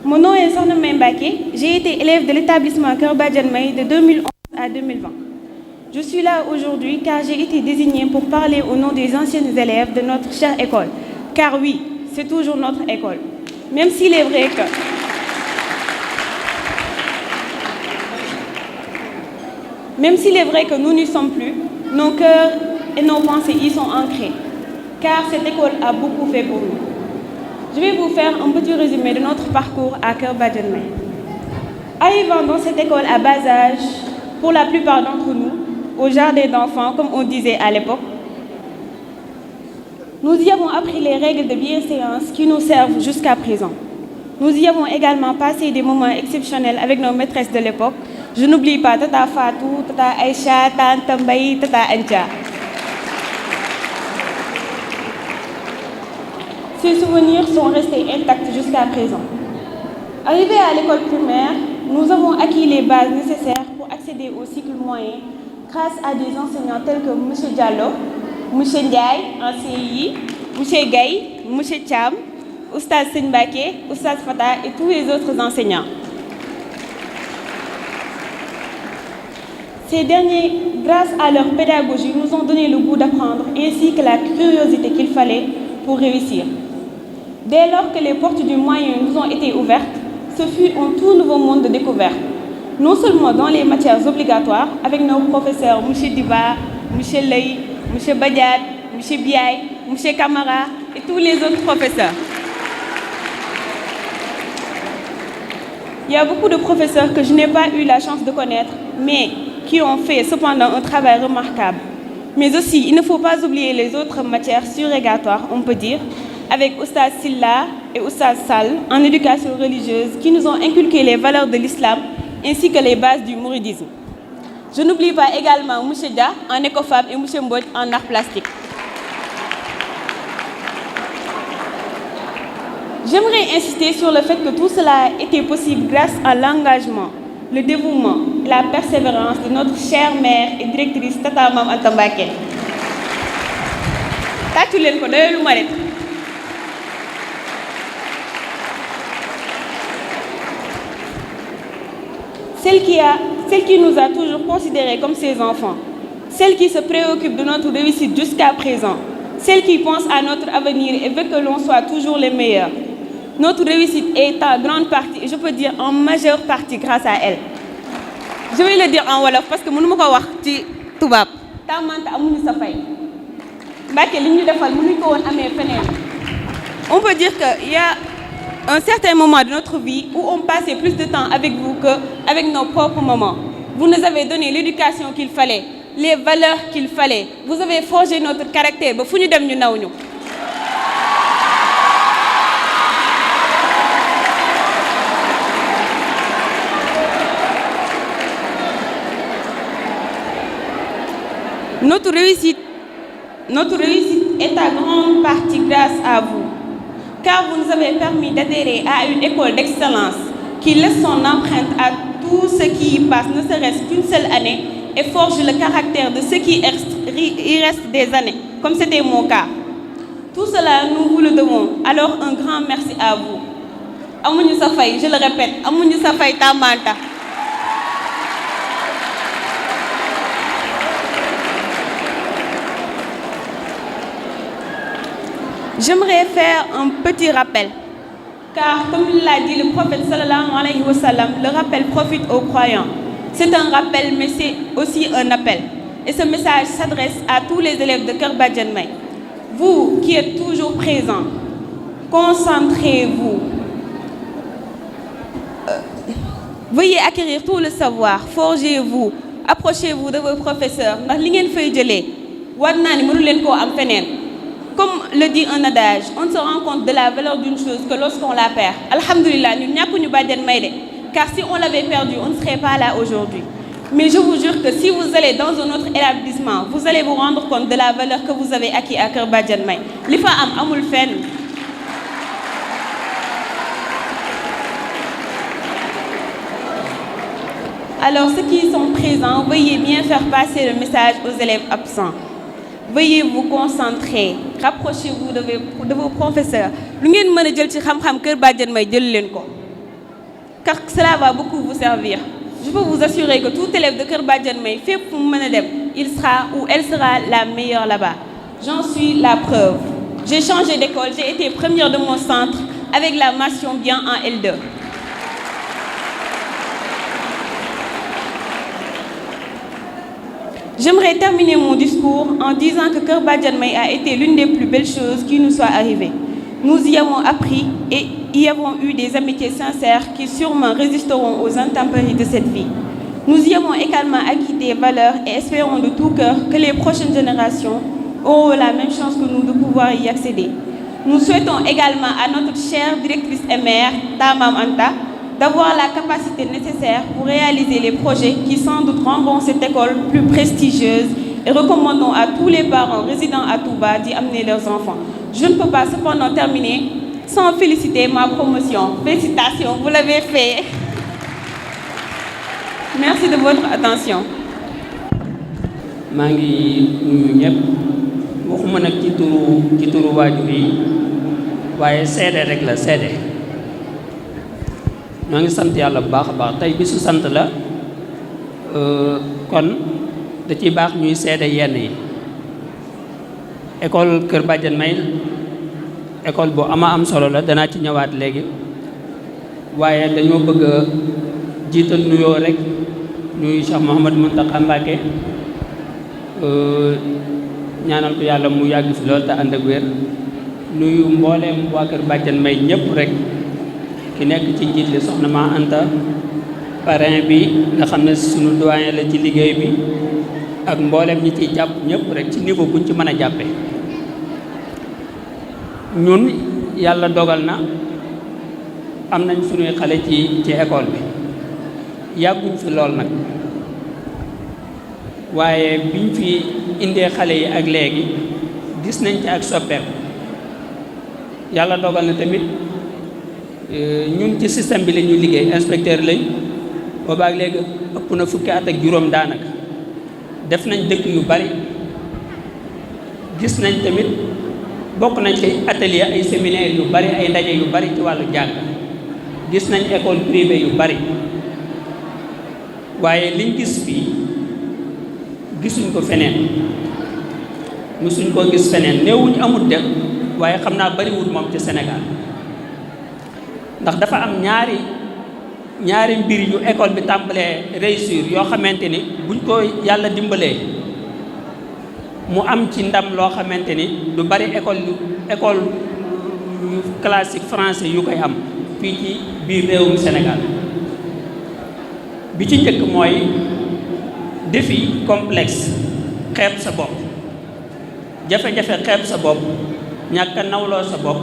Mon nom est Sokhna May Mbacké, j'ai été élève de l'établissement Keur Badiane-May de 2011 à 2020. Je suis là aujourd'hui car j'ai été désignée pour parler au nom des anciens élèves de notre chère école. Car oui, c'est toujours notre école. Même s'il est vrai que nous n'y sommes plus, nos cœurs et nos pensées y sont ancrés. Car cette école a beaucoup fait pour nous. Je vais vous faire un petit résumé de notre parcours à Keur Badiane-May. Arrivant dans cette école à bas âge, pour la plupart d'entre nous, au jardin d'enfants, comme on disait à l'époque, nous y avons appris les règles de bienséance qui nous servent jusqu'à présent. Nous y avons également passé des moments exceptionnels avec nos maîtresses de l'époque. Je n'oublie pas Tata Fatou, Tata Aïcha, Tante Mbaye, Tata Antia. Ces souvenirs sont restés intacts jusqu'à présent. Arrivés à l'école primaire, nous avons acquis les bases nécessaires pour accéder au cycle moyen grâce à des enseignants tels que M. Diallo, M. Ndiaye en CI, M. Gaye, M. Cham, Oustaz Senbake, Oustaz Fatah et tous les autres enseignants. Ces derniers, grâce à leur pédagogie, nous ont donné le goût d'apprendre ainsi que la curiosité qu'il fallait pour réussir. Dès lors que les portes du moyen nous ont été ouvertes, ce fut un tout nouveau monde de découverte. Non seulement dans les matières obligatoires, avec nos professeurs M. Diba, M. Ley, M. Badiad, M. Biaye, M. Kamara et tous les autres professeurs. Il y a beaucoup de professeurs que je n'ai pas eu la chance de connaître, mais qui ont fait cependant un travail remarquable. Mais aussi, il ne faut pas oublier les autres matières surrogatoires, on peut dire, avec Oustaz Silla et Oustaz Sall en éducation religieuse qui nous ont inculqué les valeurs de l'islam ainsi que les bases du mouridisme. Je n'oublie pas également M. Dia en écofab et M. Mbodj en art plastique. J'aimerais insister sur le fait que tout cela était possible grâce à l'engagement, le dévouement et la persévérance de notre chère mère et directrice Tata Mam Anta Mbacké. Tàccu leen ko doyelu ma rek. Celle qui nous a toujours considérés comme ses enfants, celle qui se préoccupe de notre réussite jusqu'à présent, celle qui pense à notre avenir et veut que l'on soit toujours les meilleurs. Notre réussite est en grande partie, et je peux dire en majeure partie, grâce à elle. Je vais le dire en wolof parce que mënu ma ko wax ci tubaab. Tamante amuñu sa fay. Mbacké li ñu defal mënuñ ko woon amee feneen. On peut dire qu'il y a un certain moment de notre vie où on passait plus de temps avec vous qu'avec nos propres mamans. Vous nous avez donné l'éducation qu'il fallait, les valeurs qu'il fallait. Vous avez forgé notre caractère. Ba fu ñu dem ñu naw ñu. Notre réussite est à grande partie grâce à vous. car vous nous avez permis d'adhérer à une école d'excellence qui laisse son empreinte à tout ce qui y passe, ne serait-ce qu'une seule année, et forge le caractère de ceux qui y restent des années, comme c'était mon cas. Tout cela, nous vous le devons. Alors, un grand merci à vous. Amouni Safai, je le répète, Amouni Safai Tamanta. J'aimerais faire un petit rappel, car comme il l'a dit le prophète sallallahu alayhi wa sallam, le rappel profite aux croyants. C'est un rappel, mais c'est aussi un appel. Et ce message s'adresse à tous les élèves de Kër Badiane May. Vous qui êtes toujours présents, concentrez-vous. Veuillez acquérir tout le savoir, forgez-vous, approchez-vous de vos professeurs. Ndax li ngeen fay jëlee war naa ni mënu leen koo am feneen. Comme le dit un adage, on ne se rend compte de la valeur d'une chose que lorsqu'on la perd. Alhamdulillah, ñun ñàkkuñu Badiane May de, car si on l'avait perdu, on ne serait pas là aujourd'hui. Mais je vous jure que si vous allez dans un autre établissement, vous allez vous rendre compte de la valeur que vous avez acquis à Kër Badiane May. Li fa am amul fenn. Alors ceux qui sont présents, veuillez bien faire passer le message aux élèves absents. Veuillez vous concentrer, rapprochez-vous de vos professeurs. Lu ngeen mën a jël ci xam-xam Kër Badiane May jël leen ko, car cela va beaucoup vous servir. Je peux vous assurer que tout élève de Kër Badiane May fépp fu mu mën a dem, il sera ou elle sera la meilleure là-bas. J'en suis la preuve. J'ai changé d'école, j'ai été première de mon centre avec la mention bien en L2. J'aimerais terminer mon discours en disant que Kër Badiane May a été l'une des plus belles choses qui nous soit arrivée. Nous y avons appris et y avons eu des amitiés sincères qui sûrement résisteront aux intempéries de cette vie. Nous y avons également acquis des valeurs et espérons de tout cœur que les prochaines générations auront la même chance que nous de pouvoir y accéder. Nous souhaitons également à notre chère directrice et mère, Tamam Anta, d'avoir la capacité nécessaire pour réaliser les projets qui sans doute rendront cette école plus prestigieuse et recommandons à tous les parents résidant à Touba d'y amener leurs enfants. Je ne peux pas cependant terminer sans féliciter ma promotion. Félicitations, vous l'avez fait. Merci de votre attention. maa ngi nuyu ñëpp waxuma nag ci turu waajur yi waaye seede rek la seede ñoo ngi sant yàlla bu baax a baax tey bisu sant la kon da ciy baax ñuy seede yenn yi école Kër Badiane May école bu am solo la danaa ci ñëwaat léegi waaye dañoo bëgg a jiital nuyoo rek ñuy Cheikh Mouhamadou Mountakha Mbacké ñaanal ko yàlla mu yàgg fi lool te ànd ak wér nuyu mbooleem waa Kër Badiane May ñëpp rek ki nekk ci njiit li soxna Ma Anta parrain bi nga xam ne sunu doyen la ci liggéey bi ak mbooleem ñi ciy jàpp ñëpp rek ci niveau buñ ci mën a jàppe ñun yàlla dogal na am nañ suñuy xale ci école bi yàgguñ fi lool nag waaye biñ fi indee xale yi ak léegi gis nañ ci ak soppeeku yàlla dogal na tamit ñun ci système bi la ñuy liggéey inspecteur lañ boobaak léegi ëpp na fukki at ak juróom daanaka def nañ dëkk yu bari gis nañ tamit bokk nañ ci atelier ay séminaire yu bari ay ndaje yu bari ci wàllu jàng gis nañ école privée yu bari waaye liñ gis fii gisuñ ko feneen musuñ koo gis feneen néewuñ amut de waaye xam naa bariwul moom ci Sénégal ndax dafa am ñaari mbir yu école bi tàmbalee réussir yoo xamante ni buñ ko yàlla dimbalee mu am ci ndam loo xamante ni du bari école yu classique français yu koy am fii ci biir réewum Sénégal bi ci njëkk mooy défi complexe xeeb sa bopp jafe-jafe xeeb sa bopp ñàkk a nawloo sa bopp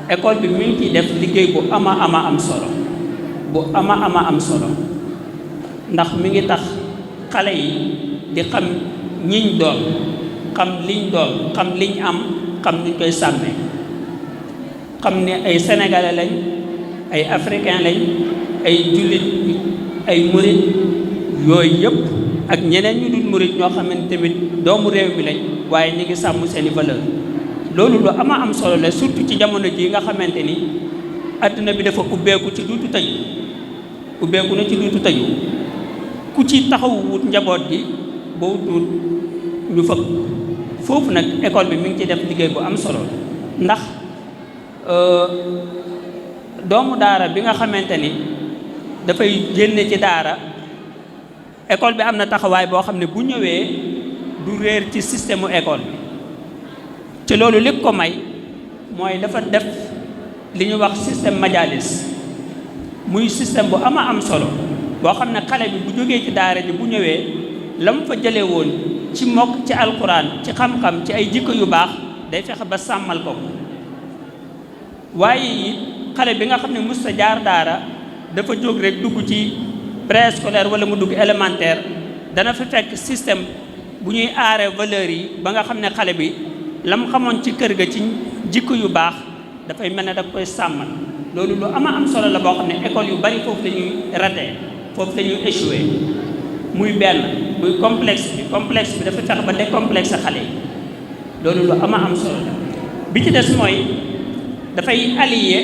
école bi mi ngi ciy def liggéey bu ama am solo ndax mi ngi tax xale yi di xam ñiñ doon xam liñ doon xam liñ am xam nuñ koy sàmmee xam ne ay sénégalais lañ ay africain lañ ay jullit ay murit yooyu yëpp ak ñeneen ñu dul murit ñoo xamante tamit doomu réew mi lañ waaye ñu ngi sàmm seeni valeur loolu lu ama am solo la surtout ci jamono ji nga xamante ni adduna bi dafa ubbeeku ci duutu tëju ubbeeku na ci duutu tëju ku ci taxawu wut njaboot gi ba wut ñu fëkk foofu nag école bi mi ngi ci def liggéey bu am solo ndax doomu daara bi nga xamante ni dafay génne ci daara école bi am na taxawaay boo xam ne bu ñëwee du réer ci système mu école bi ci loolu lépp ko may mooy dafa def li ñu wax système majalis muy système bu ama am solo boo xam ne xale bi bu jógee ci daara ji bu ñëwee la mu fa jëlee woon ci mokk ci alquran ci xam-xam ci ay jikko yu baax day fexe ba sàmmal ko waaye it xale bi nga xam ne mës sa jaar daara dafa jóg rek dugg ci préscolaire wala mu dugg élémentaire dana fa fekk système bu ñuy aaree valeurs yi ba nga xam ne xale bi la mu xamoon ci kër ga ci jikko yu baax dafay mel ne da koy sàmmal loolu lu ama am solo la boo xam ne école yu bari foofu la ñuy raté foofu la ñuy échoué muy benn muy complexe bi dafa fexe ba décomplexé xale yi loolu lu ama am solo la bi ci des mooy dafay allier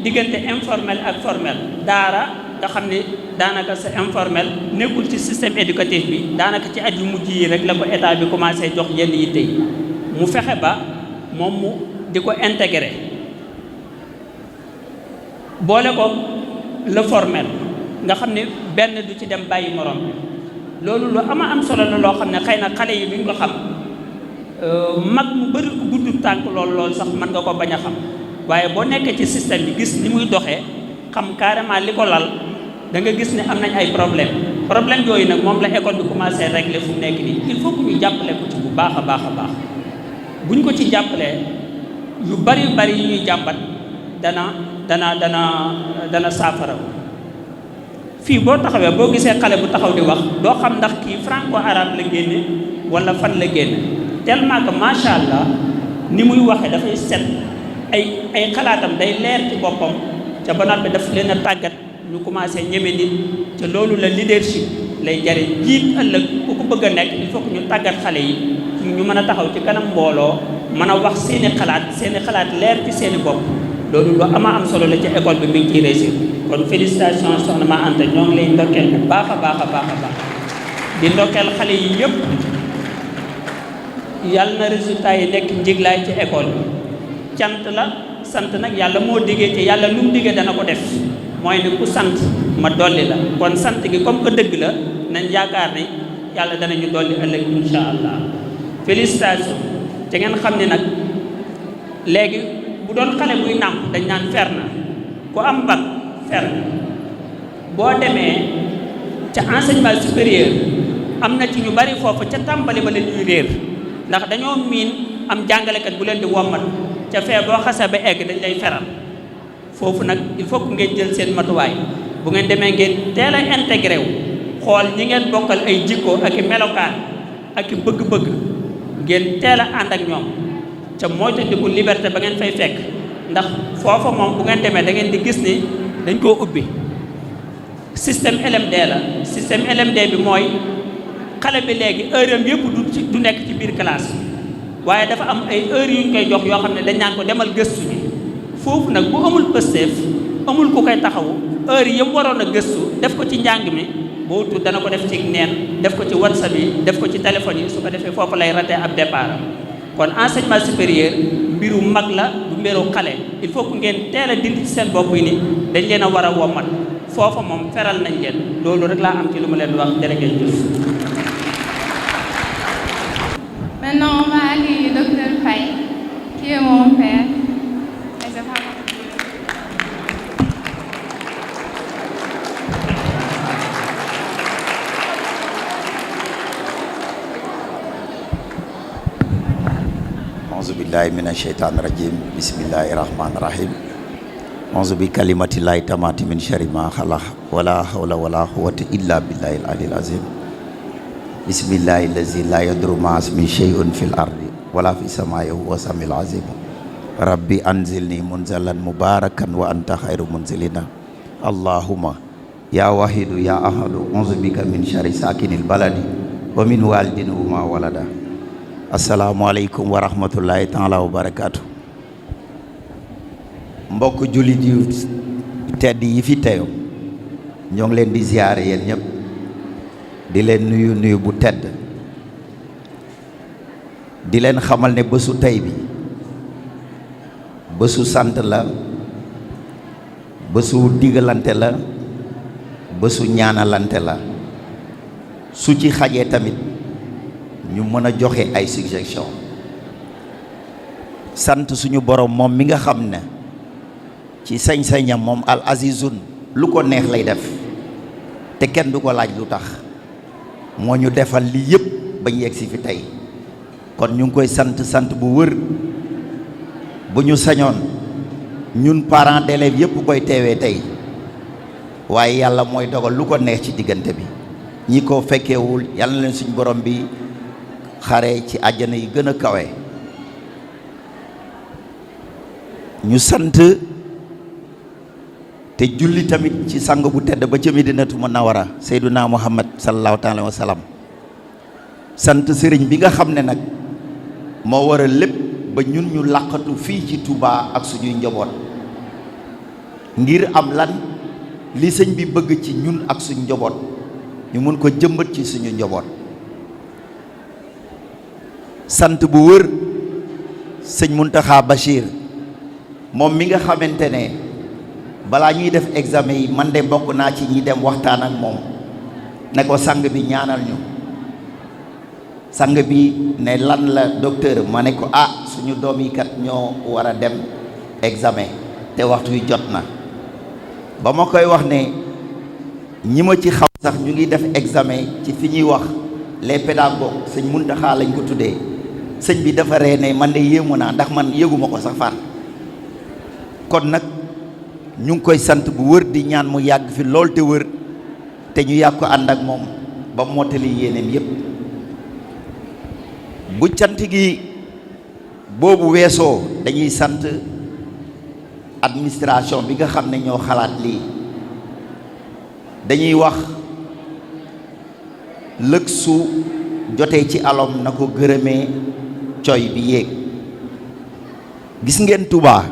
diggante informel ak formel daara nga xam ne daanaka c'est informel nekkul ci système éducatif bi daanaka ci at yu mujj yi rek la ko état bi commencé jox yenn yitte yi mu fexe ba moom mu di ko intégré boole ko le formel nga xam ne benn du ci dem bàyyi morom loolu lu ama am solo la loo xam ne xëy na xale yi duñ ko xam mag mu bëri ku gudd tànk lool sax mën nga ko bañ a xam waaye boo nekkee ci système bi gis ni muy doxee xam carrément li ko lal da nga gis ne am nañ ay problème yooyu nag moom la école bi commencé régler fu mu nekk nii il faut que ñu jàppale ko ci bu baax a baax a baax buñ ko ci jàppalee yu bari yu ñuy jàmbat dana saafara fii boo taxawee boo gisee xale bu taxaw di wax doo xam ndax kii franco arabe la génne wala fan la génne tellement que macha allah ni muy waxee dafay set ay xalaatam day leer ci boppam ca ba noppi daf leen a tàggat ñu commencé ñeme nit ca loolu la leadership lay jariñ jiit ëllëg ku ko bëgg a nekk il faut que ñu tàggat xale yi ñu mën a taxaw ci kanam mbooloo mën a wax seeni xalaat leer ci seeni bopp loolu lu ama am solo la ci école bi mi ngi ciy réussir kon félicitations soxna Ma Anta ñoo ngi lay ndokkeel bu baax a baax di ndokkeel xale yi yëpp yàlla na résultat yi nekk njiglaay ci école bi cant la sant nag yàlla moo diggee ci yàlla lu mu diggee dana ko def mooy ne ku sant ma dolli la kon sant gi comme que dëgg la nañ yaakaar ni yàlla danañu dolli ëllëg insha allah félicitations te ngeen xam ne nag léegi bu doon xale buy nàmp dañ naan fer na ku am bac fer na boo demee ca enseignement supérieur am na ci ñu bari foofu ca tàmbali ba la ñuy réer ndax dañoo miin am jàngalekat bu leen di wommat ca fee boo xasee ba egg dañ lay feral foofu nag il faut que ngeen jël seen matuwaay bu ngeen demee ngeen teel a intégré wu xool ñi ngeen bokkal ay jikko ak i melokaan ak i bëgg-bëgg ngeen teel a ànd ak ñoom ca moytandiku liberté ba ngeen fay fekk ndax foofa moom bu ngeen demee da ngeen di gis ni dañ koo ubbi système LMD la système LMD bi mooy xale bi léegi heure am yëpp du nekk ci biir classe waaye dafa am ay heures yu ñu koy jox yoo xam ne dañ naan ko demal gëstu bi foofu nag bu amul pësteef amul ku koy taxawu heure yi mu waroon a gëstu def ko ci njàng mi boo tuut dana ko def ci neen def ko ci WhatsApp yi def ko ci téléphone yi su ko defee foofu lay raté ab départ kon enseignement supérieur mbiru mag la du mbiru xale il faut que ngeen teel a dindi ci seen bopp yi ni dañ leen a war a wommat foofa moom feral nañ leen loolu rek laa am ci lu ma leen wax jërë ngeen jëf. Maintenant, on va accueillir Dr Faye, qui est mon père. Et c'est pas auzu billahi mina sheytaani rajim bismillahi rahmaani rahim auzu bi kalimatillahi tamaati min sharri ma xalaq wala hawla wala quwwata illa billahi al-aliyyil azim bismillahi allazi la yadurru ma'a ismihi shay'un fil ardi wala fis samaa'i wa huwa samiul azim rabbi anzilni munzalan mubarakan wa anta khairu munzilina allahumma ya wahidu ya ahadu unzu bika min syarri sakinil baladi wa min walidin ma walada. Assalamualaikum warahmatullahi taala wabarakatuh. Mbokk jullit yu tedd yi fi teew ñoo ngi leen di ziyaare yéen ñëpp di leen nuyu bu tedd di leen xamal ne bésu tey bi bésu sant la, bésu digalante la, bésu ñaanalante la. Su ci xajee tamit ñu mën a joxe ay suggestion. Sant suñu borom moom mi nga xam ne ci sañ-sañam moom al azizun lu ko neex lay def te kenn du ko laaj lu tax moo ñu defal li yëpp bañ yegg si fi tey. Kon ñu ngi koy sant bu wër bu ñu sañoon ñun parents d'élèves yëpp koy teewee tey waaye yàlla mooy dogal lu ko neex ci diggante bi. ñi ko fekkewul yàlla na leen suñu borom bi xare ci àjjana yi gën a kawe. ñu sant te julli tamit ci sang bu tedd ba ca Medinatu Munawwara Seyduna Muhammad sallallahu taala wa sallam. Sant sëriñ bi nga xam ne nag moo waral lépp ba ñun ñu làqatu fii ci Touba ak suñuy njaboot ngir am lan li sëñ bi bëgg ci ñun ak suñu njaboot ñu mun ko jëmbat ci suñu njaboot. Sant bu wër sëñ Muntaxa Bachir moom mi nga xamante ne balaa ñuy def examen yi man de bokk naa ci ñi dem waxtaan ak moom ne ko sang bi ñaanal ñu. Sang bi ne lan la docteur ma ne ko suñu doom yi kat ñoo war a dem examen te waxtu wi jot na. Ba ma koy wax ne ñi ma ci xam sax ñu ngi def examen ci fi ñuy wax les pédagogues sëñ Muntaxa lañ ko tuddee sëñ bi dafa ree ne man de yéemu naa ndax man yëguma ko sax fan. Kon nag ñu ngi koy sant bu wër di ñaan mu yàgg fi lool te wër te ñu yàgg ko ànd ak moom ba mottali yéeneem yépp. Bu cant gi boobu weesoo dañuy sant administration bi nga xam ne ñoo xalaat lii. Dañuy wax lëg su jotee ci alom na ko gërëmee coy bi yéeg. Gis ngeen Touba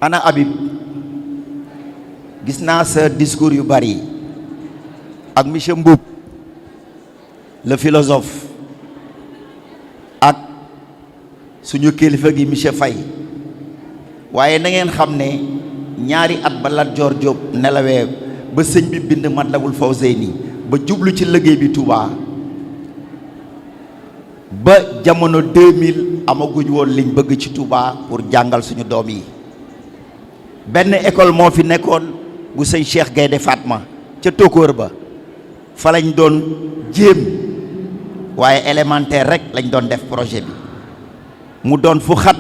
ana Habib gis naa sa discours yu bari ak monsieur Mboup le philosophe ak suñu kilifa gi monsieur Faye waaye na ngeen xam ne ñaari at ba Lat Joor Jóob nelawee ba sëñ bi bind Matlabul Fawzeyni ba jublu ci liggéey bi Touba ba jamono 2000 amaguñ woon liñ bëgg ci Touba pour jàngal suñu doom yi. Benn école moo fi nekkoon bu sëñ Cheikh Gaynde Fatma ca Tokóor ba fa lañ doon jéem waaye élémentaire rek lañ doon def projet bi mu doon fu xat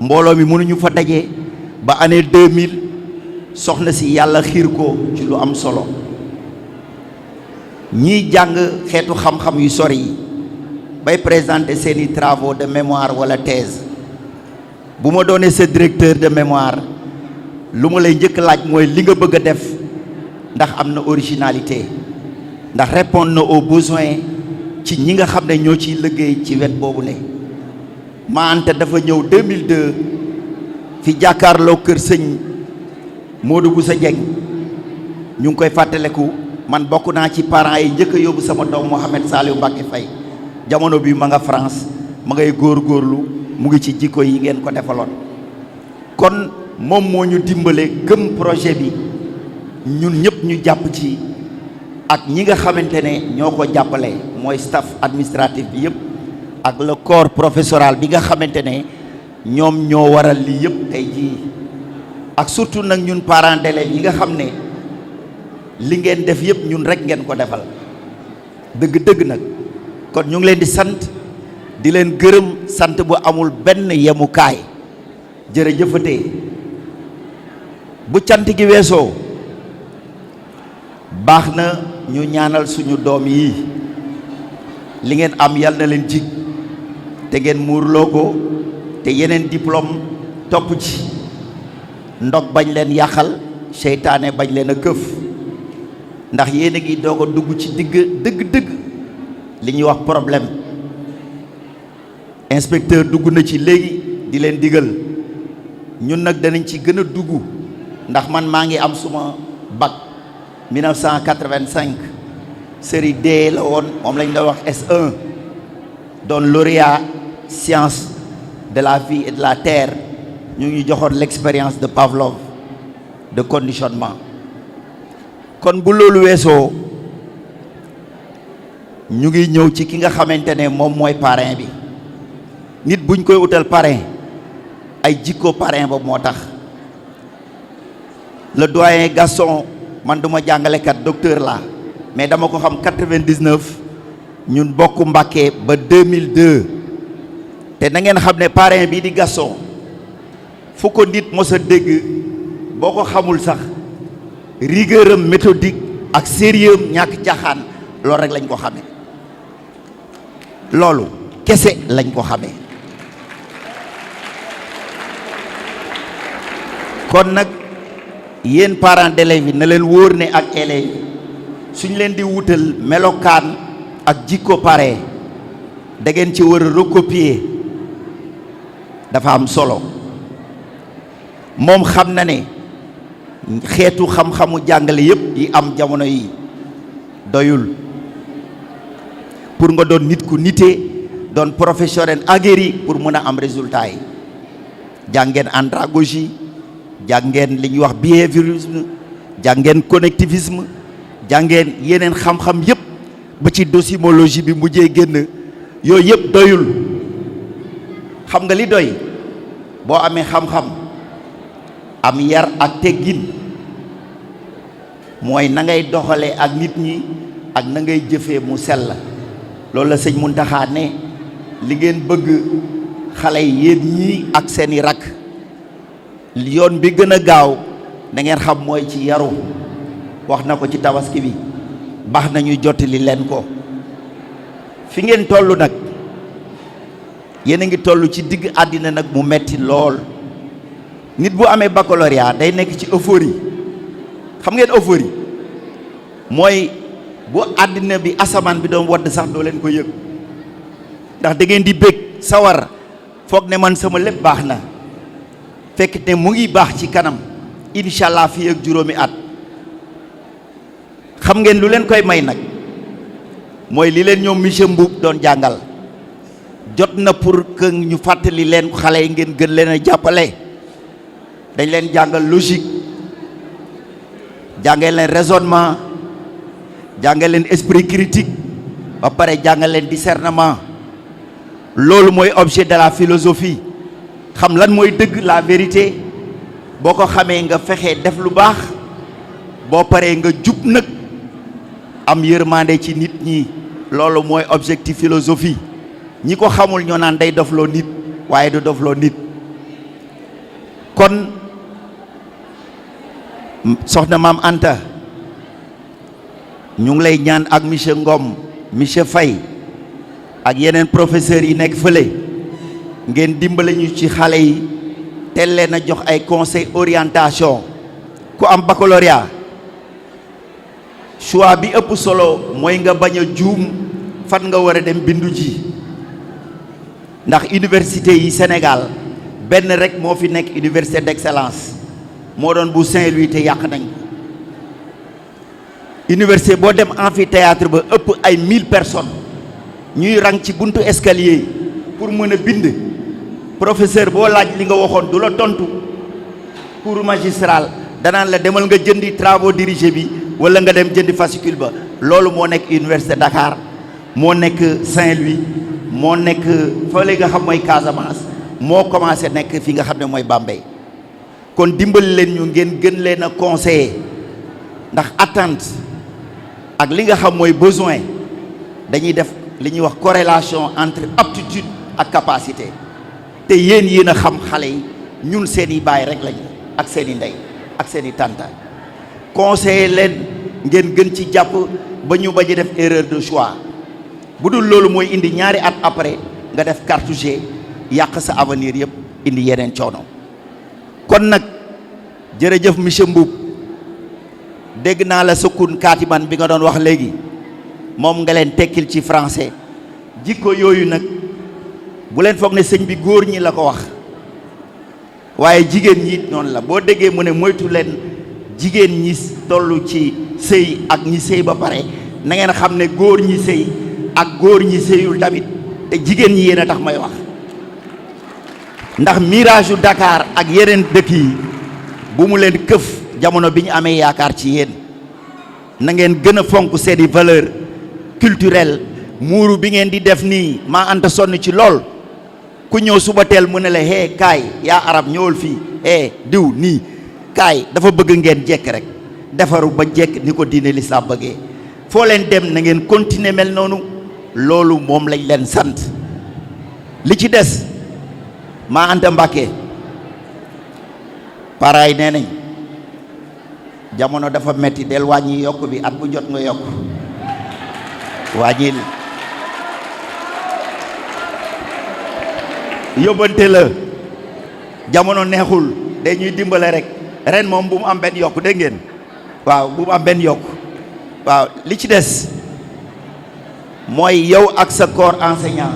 mbooloo mi mënuñu fa daje ba année 2000 soxna si yàlla xiir ko ci lu am solo. ñiy jàng xeetu xam-xam yu sori yi bay présenter seeni travaux de mémoire wala thèse bu ma doonee sa directeur de mémoire lu ma lay njëkk laaj mooy li nga bëgg a def ndax am na originalité ndax répondre na aux besoins ci ñi nga xam ne ñoo ciy liggéey ci wet boobu ne Ma Anta dafa ñëw 2002 fi jàkkaarloo kër sëñ Modou Boussa Dieng ñu ngi koy fàttaleku man bokk naa ci parents yi njëkk a yóbbu sama doom Mohamed Saliou Mbacké Faye jamono bi ma nga France ma ngay góorgóorlu mu ngi ci jikko yi ngeen ko defaloon. Kon moom moo ñu dimbale gëm projet bi ñun ñëpp ñu jàpp ci ak ñi nga xamante ne ñoo ko jàppale mooy staff administratif bi yëpp ak le corps professoral bi nga xamante ne ñoom ñoo waral lii yëpp tey jii ak surtout nag ñun parents d'élèves yi nga xam ne li ngeen def yëpp ñun rek ngeen ko defal dëgg-dëgg nag. Kon ñu ngi leen di sant di leen gërëm sant bu amul benn yemukaay jërëjëfatee. Bu cant gi weesoo baax na ñu ñaanal suñu doom yi li ngeen am yal na leen jig te ngeen muurloo ko te yeneen diplôme topp ci ndog bañ leen yàqal seytaane bañ leen a këf ndax yéen a ngi doog a dugg ci dëgg li ñuy wax problème inspecteur dugg na ci léegi di leen digal ñun nag danañ ci gën a dugg ndax man maa ngi am suma bac 1985 série D la woon moom lañ doon wax S1 doon lauréat science de la vie et de la terre ñu ngi joxoon l'expérience de Pavlov de conditionnement kon bu loolu weesoo ñu ngi ñëw ci ki nga xamante ne moom mooy parrain bi nit buñ koy utal parrain ay jikko parrain ba moo tax le doyen Gaston man duma jàngalekat docteur la mais dama ko xam 99 ñun bokk Mbàkke ba 2002 te na ngeen xam ne parrain bii di Gaston fu ko nit mos a dégg boo ko xamul sax rigueuram méthodique ak sérieux ñàkk caaxaan loolu rek lañ ko xamee loolu kese lañ ko xamee kon nag yéen parents d'élèves yi na leen wóor ne ak élèves yi suñ leen di wutal melokaan ak jikko parrain da ngeen ci war a recopier dafa am solo moom xam na ne xeetu xam-xamu jàngale yépp yi am jamono yi doyul pour nga doon nit ku nite doon professionnel aguerri pour mën a am résultat yi jàngeen andragogie jàngeen li ñuy wax behaviorisme jàngeen connectivisme jàngeen yeneen xam-xam yépp ba ci docimologie bi mujjee génn yooyu yépp doyul xam nga li doy boo amee xam-xam am yar ak teggin mooy na ngay doxalee ak nit ñi ak na ngay jëfee mu sell loolu la sëñ Muntaxa ne li ngeen bëgg xale yi yéen ñii ak seeni rakk yoon bi gën a gaaw da ngeen xam mooy ci yaru wax na ko ci tabaski bi baax na ñuy jottali leen ko fi ngeen toll nag yéen a ngi toll ci digg àddina nag mu metti lool nit bu amee baccalauréat day nekk ci euphorie xam ngeen euphorie mooy bu àddina bi asamaan bi doon wadd sax doo leen ko yëg ndax da ngeen di bég sawar foog ne man sama lépp baax na fekk ne mu ngi baax ci kanam incha allah fii ak juróomi at xam ngeen lu leen koy may nag mooy li leen ñoom monsieur Mbuub doon jàngal jot na pour que ñu fàttali leen xale yi ngeen gën leen a jàppale dañ leen jàngal logique jàngal leen raisonnement jàngal leen esprit critique ba pare jàngal leen discernement loolu mooy objet de la philosophie xam lan mooy dëgg la vérité boo ko xamee nga fexe def lu baax boo paree nga jub nag am yërmande ci nit ñi loolu mooy objectif philosophie ñi ko xamul ñoo naan day dofloo nit waaye du dofloo nit kon soxna maam Anta ñu ngi lay ñaan ak monsieur Ngom monsieur Faye ak yeneen professeurs yi nekk fële ngeen dimbale ñu ci xale yi teel leen a jox ay conseil orientation ku am baccalauréat choix bi ëpp solo mooy nga bañ a juum fan nga war a dem bindu ji ndax université yi Sénégal benn rek moo fi nekk université d'excellence moo doon bu Saint-Louis te yàq nañ ko université boo dem amphithéâtre ba ëpp ay 1000 personnes ñuy rang ci buntu escalier yi pour mën a bind professeur boo laaj li nga waxoon du la tontu cours magistral danaan la demal nga jëndi travaux dirigés bi wala nga dem jëndi fascicule ba loolu moo nekk université Dakar moo nekk Saint-Louis moo nekk fële nga xam mooy Casamance moo commencé nekk fi nga xam ne mooy Bambey kon dimbali leen ñu ngeen gën leen a conseiller ndax attente ak li nga xam mooy besoin dañuy def li ñuy wax corrélation entre aptitude ak capacité te yéen a xam xale yi ñun seen i baay rek lañu ak seen i ndey ak seen i tànta conseiller leen ngeen gën ci jàpp ba ñu bañ a def erreur de choix bu dul loolu mooy indi ñaari at après nga def cartouche yàq sa avenir yëpp indi yeneen coono. kon nag jërëjëf monsieur Mboup dégg naa la sukun kaatiman bi nga doon wax léegi moom nga leen tekkil ci français jikko yooyu nag bu leen foog ne sëñ bi góor ñi la ko wax waaye jigéen ñi noonu la boo déggee mu ne moytu leen jigéen ñi toll ci sëy ak ñi sëy ba pare na ngeen xam ne góor ñi sëy ak góor ñi sëyul tamit te jigéen ñi yéen a tax may wax ndax mirage yu Dakar ak yeneen dëkk yi bu mu leen këf jamono bi ñu amee yaakaar ci yéen na ngeen gën a fonk seeni valeur culturelle muuru bi ngeen di def nii maa anta sonn ci lool ku ñëw suba teel mu ne la hee kaay yaa arab ñëwal fii diw nii kaay dafa bëgg ngeen jekk rek defaru ba jekk ni ko diine lislaam bëggee foo leen dem na ngeen continuer mel noonu loolu moom lañ leen sant li ci des maa anta Mbàkke paraay nee nañ jamono dafa metti del wàññi yokk bi at bu jot nga yokk wàññil yóbbante la jamono neexul dañuy dimbale rek ren moom bu mu am benn yokk dégg ngeen waaw bu mu am benn yokk waaw li ci des mooy yow ak sa corps enseignant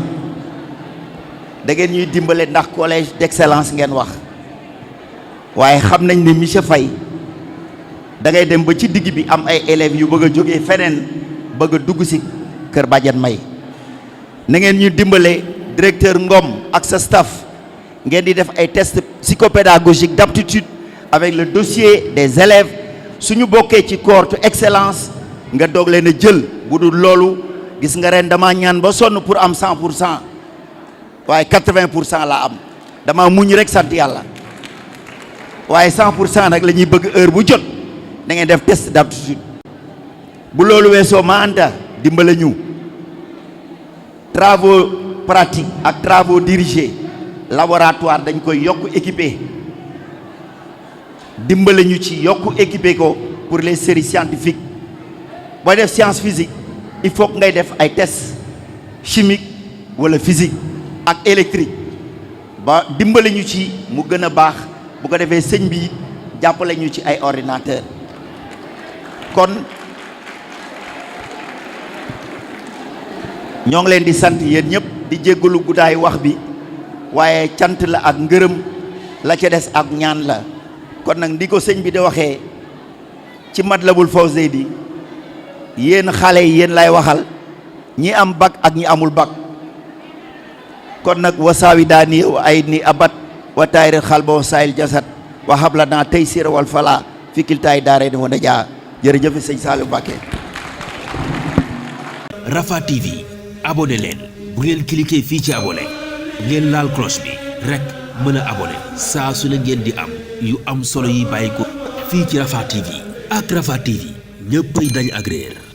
da ngeen ñuy dimbale ndax collège d'excellence ngeen wax waaye xam nañ ne monsieur Faye da ngay dem ba ci digg bi am ay élèves yu bëgg a jógee feneen bëgg a dugg si Kër Badiane May na ngeen ñuy dimbale directeur Ngom ak sa staff ngeen di def ay tests psychopédagogiques d'aptitude avec le dossier des élèves suñu bokkee ci corps excellence nga doog leen a jël bu dul loolu gis nga ren dama ñaan ba sonn pour am 100% waaye 80% laa am dama muñ rek sant yàlla waaye 100% nag la ñuy bëgg heure bu jot da ngeen def test d'aptitude bu loolu weesoo ma anta dimbale ñu travaux pratiques ak travaux dirigés laboratoire dañ koy yokk équipé dimbale ñu ci yokk équipé ko pour les séries scientifiques booy def science physique il faut que ngay def ay tests chimique wala physique ak électrique ba dimbale ñu ci mu gën a baax bu ko defee sëñ bi jàppale ñu ci ay ordinateur kon ñoo ngi leen di sant yéen ñëpp di jéggalu guddaay wax bi waaye cant la ak ngërëm la ca des ak ñaan la kon nag ndi ko sëñ bi di waxee ci Matlabul Fawzeyni yéen xale yi yéen lay waxal ñi am bac ak ñi amul bac kon nag wasaawi daani wa ay ni abat wa tayril xalba wa saayil jasad wa habla naa tey sira wal fala fikiltaay daare ni wa najaa jërëjëf sëñ Saliou Mbacké. Rafah TV abonné leen bu ngeen cliquer fii ci abonné ngeen laal cloche bi rek mën a abonné saa su ne ngeen di am yu am solo yi bàyyi ko fii ci Rafah TV ak Rafah TV ñëppay dañ ak réer